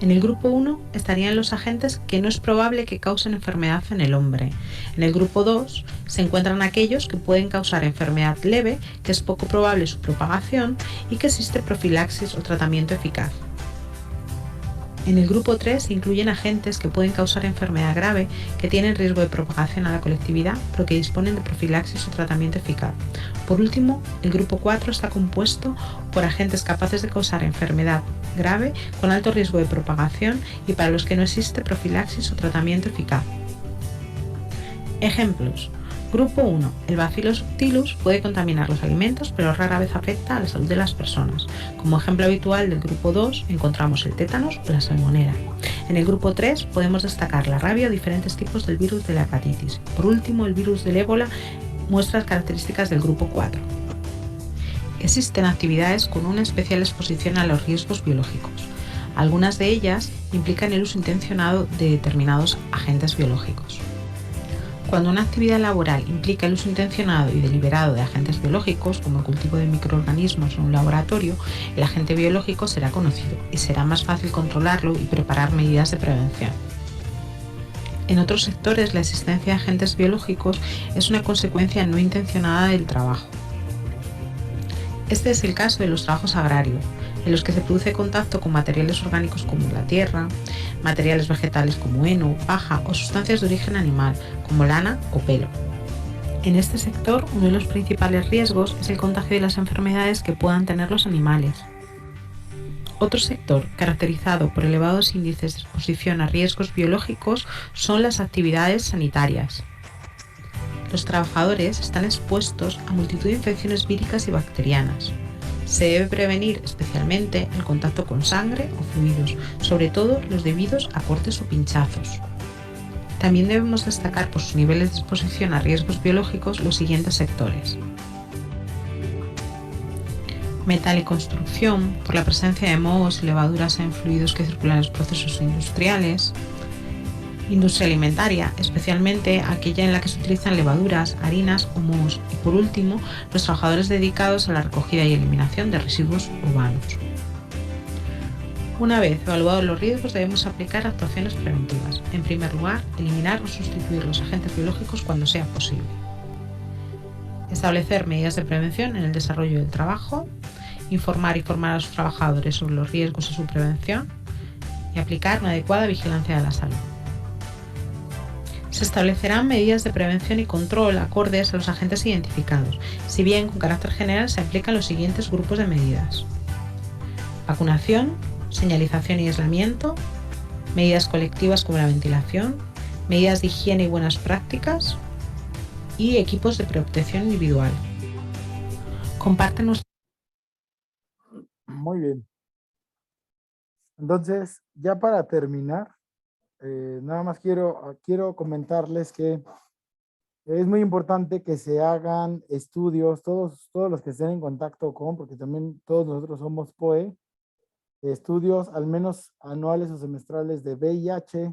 En el grupo 1 estarían los agentes que no es probable que causen enfermedad en el hombre. En el grupo 2 se encuentran aquellos que pueden causar enfermedad leve, que es poco probable su propagación y que existe profilaxis o tratamiento eficaz. En el grupo 3 se incluyen agentes que pueden causar enfermedad grave, que tienen riesgo de propagación a la colectividad, pero que disponen de profilaxis o tratamiento eficaz. Por último, el grupo 4 está compuesto por agentes capaces de causar enfermedad grave con alto riesgo de propagación y para los que no existe profilaxis o tratamiento eficaz. Ejemplos. Grupo 1. El Bacillus subtilis puede contaminar los alimentos, pero rara vez afecta a la salud de las personas. Como ejemplo habitual del grupo 2 encontramos el tétanos o la salmonela. En el grupo 3 podemos destacar la rabia o diferentes tipos del virus de la hepatitis. Por último, el virus del ébola muestra las características del grupo 4. Existen actividades con una especial exposición a los riesgos biológicos. Algunas de ellas implican el uso intencionado de determinados agentes biológicos. Cuando una actividad laboral implica el uso intencionado y deliberado de agentes biológicos, como el cultivo de microorganismos en un laboratorio, el agente biológico será conocido y será más fácil controlarlo y preparar medidas de prevención. En otros sectores, la existencia de agentes biológicos es una consecuencia no intencionada del trabajo. Este es el caso de los trabajos agrarios, en los que se produce contacto con materiales orgánicos como la tierra, materiales vegetales como heno, paja o sustancias de origen animal como lana o pelo. En este sector, uno de los principales riesgos es el contagio de las enfermedades que puedan tener los animales. Otro sector caracterizado por elevados índices de exposición a riesgos biológicos son las actividades sanitarias. Los trabajadores están expuestos a multitud de infecciones víricas y bacterianas. Se debe prevenir especialmente el contacto con sangre o fluidos, sobre todo los debidos a cortes o pinchazos. También debemos destacar por sus niveles de exposición a riesgos biológicos los siguientes sectores. Metal y construcción, por la presencia de mohos y levaduras en fluidos que circulan en los procesos industriales. Industria alimentaria, especialmente aquella en la que se utilizan levaduras, harinas o mohos. Y por último, los trabajadores dedicados a la recogida y eliminación de residuos urbanos. Una vez evaluados los riesgos, debemos aplicar actuaciones preventivas. En primer lugar, eliminar o sustituir los agentes biológicos cuando sea posible. Establecer medidas de prevención en el desarrollo del trabajo. Informar y formar a los trabajadores sobre los riesgos y su prevención. Y aplicar una adecuada vigilancia de la salud. Se establecerán medidas de prevención y control acordes a los agentes identificados, si bien con carácter general se aplican los siguientes grupos de medidas: vacunación, señalización y aislamiento, medidas colectivas como la ventilación, medidas de higiene y buenas prácticas y equipos de protección individual. Compártenos. Muy bien. Entonces, ya para terminar, nada más quiero comentarles que es muy importante que se hagan estudios, todos los que estén en contacto con, porque también todos nosotros somos POE, estudios al menos anuales o semestrales de VIH,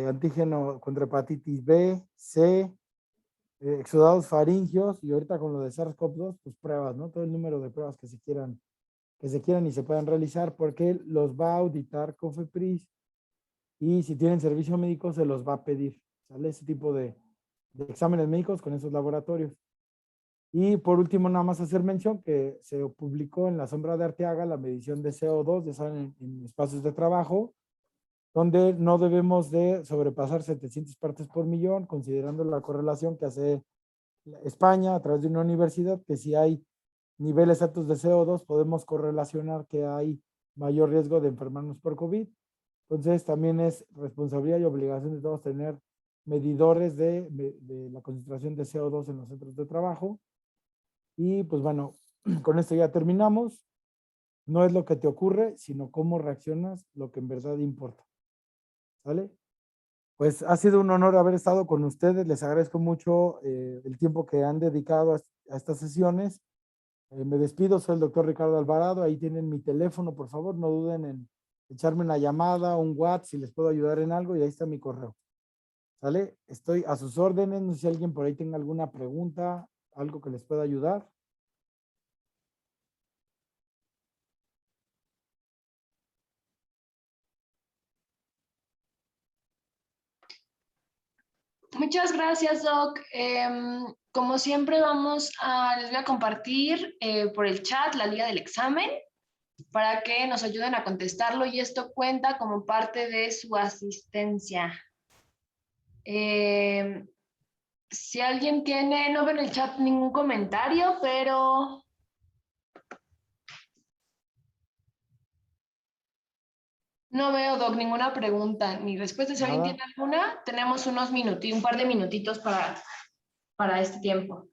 antígeno contra hepatitis B, C, exudados faringios y ahorita con lo de SARS-CoV-2, pues pruebas, ¿no? Todo el número de pruebas que se quieran y se puedan realizar porque los va a auditar COFEPRIS. Y si tienen servicio médico, se los va a pedir, ¿sale? Ese tipo de exámenes médicos con esos laboratorios. Y por último, nada más hacer mención que se publicó en La Sombra de Arteaga la medición de CO2, ya saben, en espacios de trabajo, donde no debemos de sobrepasar 700 partes por millón, considerando la correlación que hace España, a través de una universidad, que si hay niveles altos de CO2, podemos correlacionar que hay mayor riesgo de enfermarnos por COVID. Entonces, también es responsabilidad y obligación de todos tener medidores de la concentración de CO2 en los centros de trabajo. Y pues bueno, con esto ya terminamos. No es lo que te ocurre, sino cómo reaccionas, lo que en verdad importa. ¿Sale? Pues ha sido un honor haber estado con ustedes. Les agradezco mucho el tiempo que han dedicado a estas sesiones. Me despido, soy el doctor Ricardo Alvarado. Ahí tienen mi teléfono, por favor, no duden en echarme una llamada, un WhatsApp, si les puedo ayudar en algo, y ahí está mi correo. ¿Sale? Estoy a sus órdenes. No sé si alguien por ahí tenga alguna pregunta, algo que les pueda ayudar. Muchas gracias, Doc. Como siempre, les voy a compartir por el chat la liga del examen para que nos ayuden a contestarlo y esto cuenta como parte de su asistencia. Si alguien tiene, no veo en el chat ningún comentario, pero no veo, Doc, ninguna pregunta ni respuesta. Si alguien tiene alguna, tenemos unos un par de minutitos para este tiempo.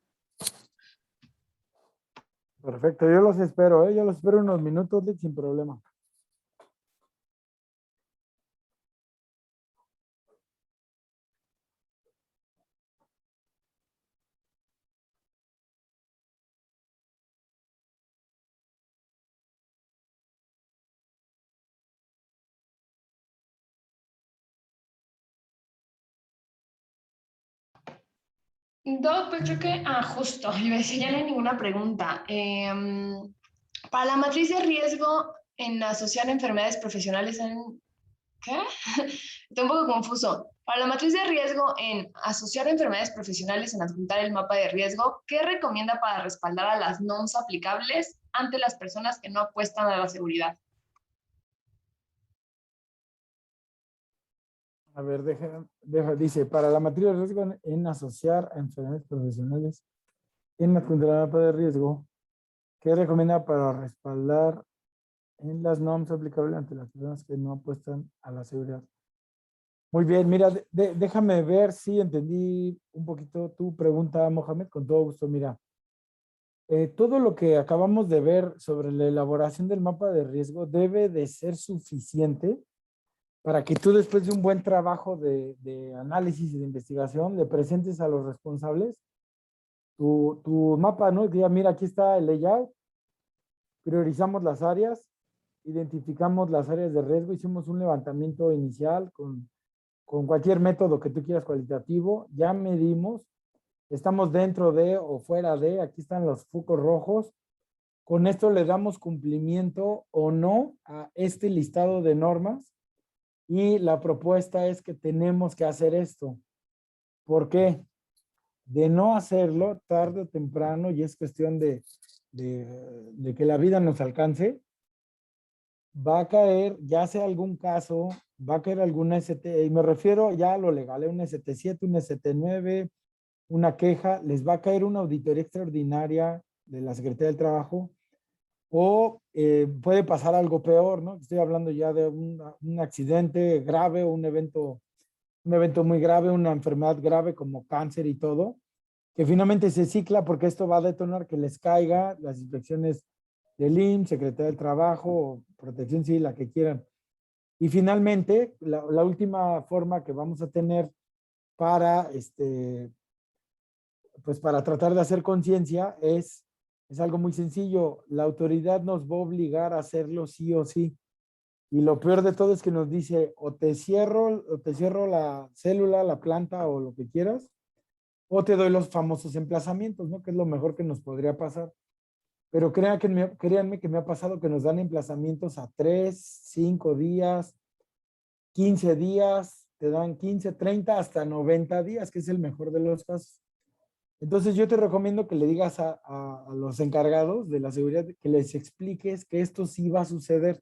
Perfecto, yo los espero, yo los espero unos minutos, sin problema. Doc, pues creo que, justo, iba a decir, ya no hay ninguna pregunta. Para la matriz de riesgo en asociar enfermedades profesionales en... ¿Qué? Estoy un poco confuso. Para la matriz de riesgo en asociar enfermedades profesionales en adjuntar el mapa de riesgo, ¿qué recomienda para respaldar a las NOMs aplicables ante las personas que no apuestan a la seguridad? A ver, dice, para la matriz de riesgo en asociar a enfermedades profesionales en adjuntar el mapa de riesgo, ¿qué recomienda para respaldar en las normas aplicables ante las personas que no apuestan a la seguridad? Muy bien, mira, déjame ver si entendí un poquito tu pregunta, Mohamed, con todo gusto. Mira, todo lo que acabamos de ver sobre la elaboración del mapa de riesgo debe de ser suficiente para que tú, después de un buen trabajo de análisis y de investigación, le presentes a los responsables tu mapa, ¿no? Que ya, mira, aquí está el layout, priorizamos las áreas, identificamos las áreas de riesgo, hicimos un levantamiento inicial con cualquier método que tú quieras cualitativo, ya medimos, estamos dentro de o fuera de, aquí están los focos rojos, con esto le damos cumplimiento o no a este listado de normas y la propuesta es que tenemos que hacer esto. ¿Por qué? De no hacerlo, tarde o temprano, y es cuestión de que la vida nos alcance, va a caer, ya sea algún caso, va a caer alguna ST, y me refiero ya a lo legal, un ST7, un ST9, una queja, les va a caer una auditoría extraordinaria de la Secretaría del Trabajo, o puede pasar algo peor, ¿no? Estoy hablando ya de un accidente grave o un evento muy grave, una enfermedad grave como cáncer y todo, que finalmente se cicla porque esto va a detonar que les caiga las inspecciones del IMSS, Secretaría del Trabajo, Protección Civil, la que quieran. Y finalmente, la última forma que vamos a tener para, pues para tratar de hacer conciencia es algo muy sencillo. La autoridad nos va a obligar a hacerlo sí o sí. Y lo peor de todo es que nos dice, o te cierro la célula, la planta o lo que quieras, o te doy los famosos emplazamientos, ¿no? Que es lo mejor que nos podría pasar. Pero créanme que me ha pasado que nos dan emplazamientos a 3, 5 días, 15 días, te dan 15, 30, hasta 90 días, que es el mejor de los casos. Entonces yo te recomiendo que le digas a los encargados de la seguridad que les expliques que esto sí va a suceder,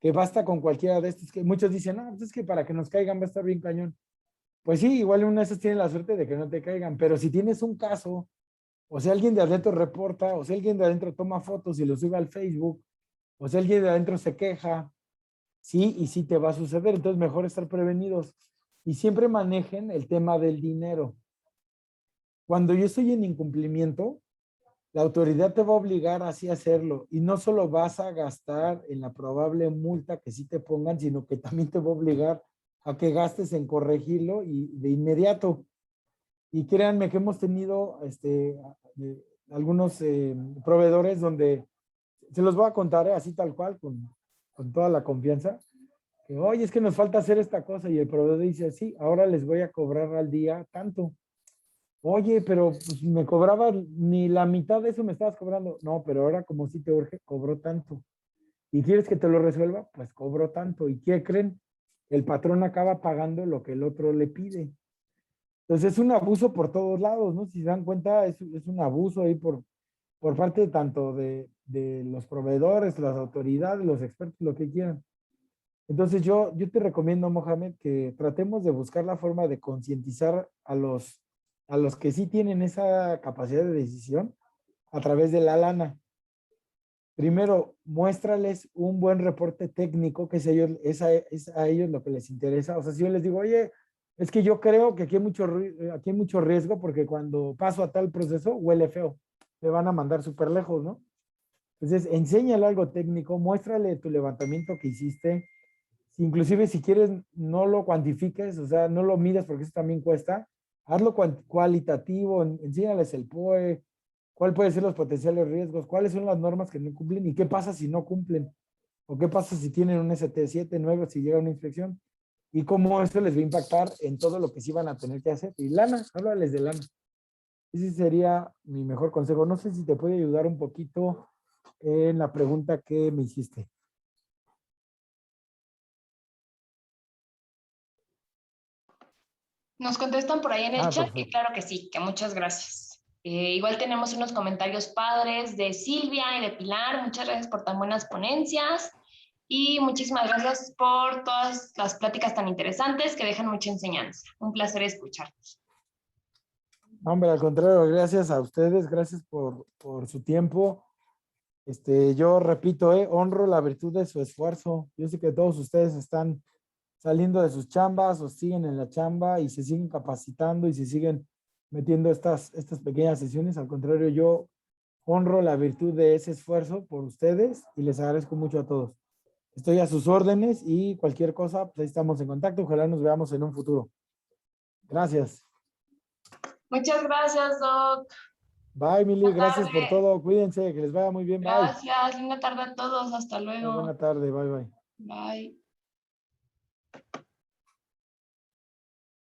que basta con cualquiera de estos, que muchos dicen, no, pues es que para que nos caigan va a estar bien cañón. pues sí, igual una de esas tiene la suerte de que no te caigan, pero si tienes un caso, o si alguien de adentro reporta, o si alguien de adentro toma fotos y lo sube al Facebook, o si alguien de adentro se queja, sí y sí te va a suceder. Entonces, mejor estar prevenidos. Y siempre manejen el tema del dinero. Cuando yo estoy en incumplimiento, la autoridad te va a obligar así a hacerlo. Y no solo vas a gastar en la probable multa que sí te pongan, sino que también te va a obligar a que gastes en corregirlo y de inmediato. Y créanme que hemos tenido algunos proveedores donde se los voy a contar así tal cual, con toda la confianza, que oye, es que nos falta hacer esta cosa y el proveedor dice, sí, ahora les voy a cobrar al día tanto. Oye, pero pues, me cobraba ni la mitad de eso me estabas cobrando. No, pero ahora como si te urge, cobro tanto. ¿Y quieres que te lo resuelva? Pues cobro tanto. ¿Y qué creen? El patrón acaba pagando lo que el otro le pide. Entonces es un abuso por todos lados, ¿no? Si se dan cuenta, es un abuso ahí por parte tanto de los proveedores, las autoridades, los expertos, lo que quieran. Entonces yo te recomiendo, Mohamed, que tratemos de buscar la forma de concientizar a los que sí tienen esa capacidad de decisión a través de la lana. Primero, muéstrales un buen reporte técnico, que es a ellos lo que les interesa. O sea, si yo les digo, oye, es que yo creo que aquí hay mucho riesgo porque cuando paso a tal proceso huele feo. Me van a mandar súper lejos, ¿no? Entonces, enséñale algo técnico, muéstrale tu levantamiento que hiciste. Inclusive si quieres, no lo cuantifiques, o sea, no lo midas porque eso también cuesta. Hazlo cualitativo, enséñales el POE, cuál pueden ser los potenciales riesgos, cuáles son las normas que no cumplen y qué pasa si no cumplen, o qué pasa si tienen un ST7, 9, si llega una inspección, y cómo eso les va a impactar en todo lo que sí van a tener que hacer. Y lana, háblales de lana. Ese sería mi mejor consejo. No sé si te puede ayudar un poquito en la pregunta que me hiciste. Nos contestan por ahí en el chat que Perfecto. claro que sí, que muchas gracias. Igual tenemos unos comentarios padres de Silvia y de Pilar. Muchas gracias por tan buenas ponencias y muchísimas gracias por todas las pláticas tan interesantes que dejan mucha enseñanza. Un placer escucharlos. Hombre, al contrario, gracias a ustedes, gracias por su tiempo. Yo repito, honro la virtud de su esfuerzo. Yo sé que todos ustedes están saliendo de sus chambas o siguen en la chamba y se siguen capacitando y se siguen metiendo estas pequeñas sesiones. Al contrario, yo honro la virtud de ese esfuerzo por ustedes y les agradezco mucho a todos. Estoy a sus órdenes y cualquier cosa, pues ahí estamos en contacto. Ojalá nos veamos en un futuro. Gracias. Muchas gracias, Doc. Bye, Mili. Buena Gracias por tarde. todo. Cuídense, que les vaya muy bien. Bye. Gracias. Linda tarde a todos. Hasta luego. Buena tarde. Bye, bye. Bye.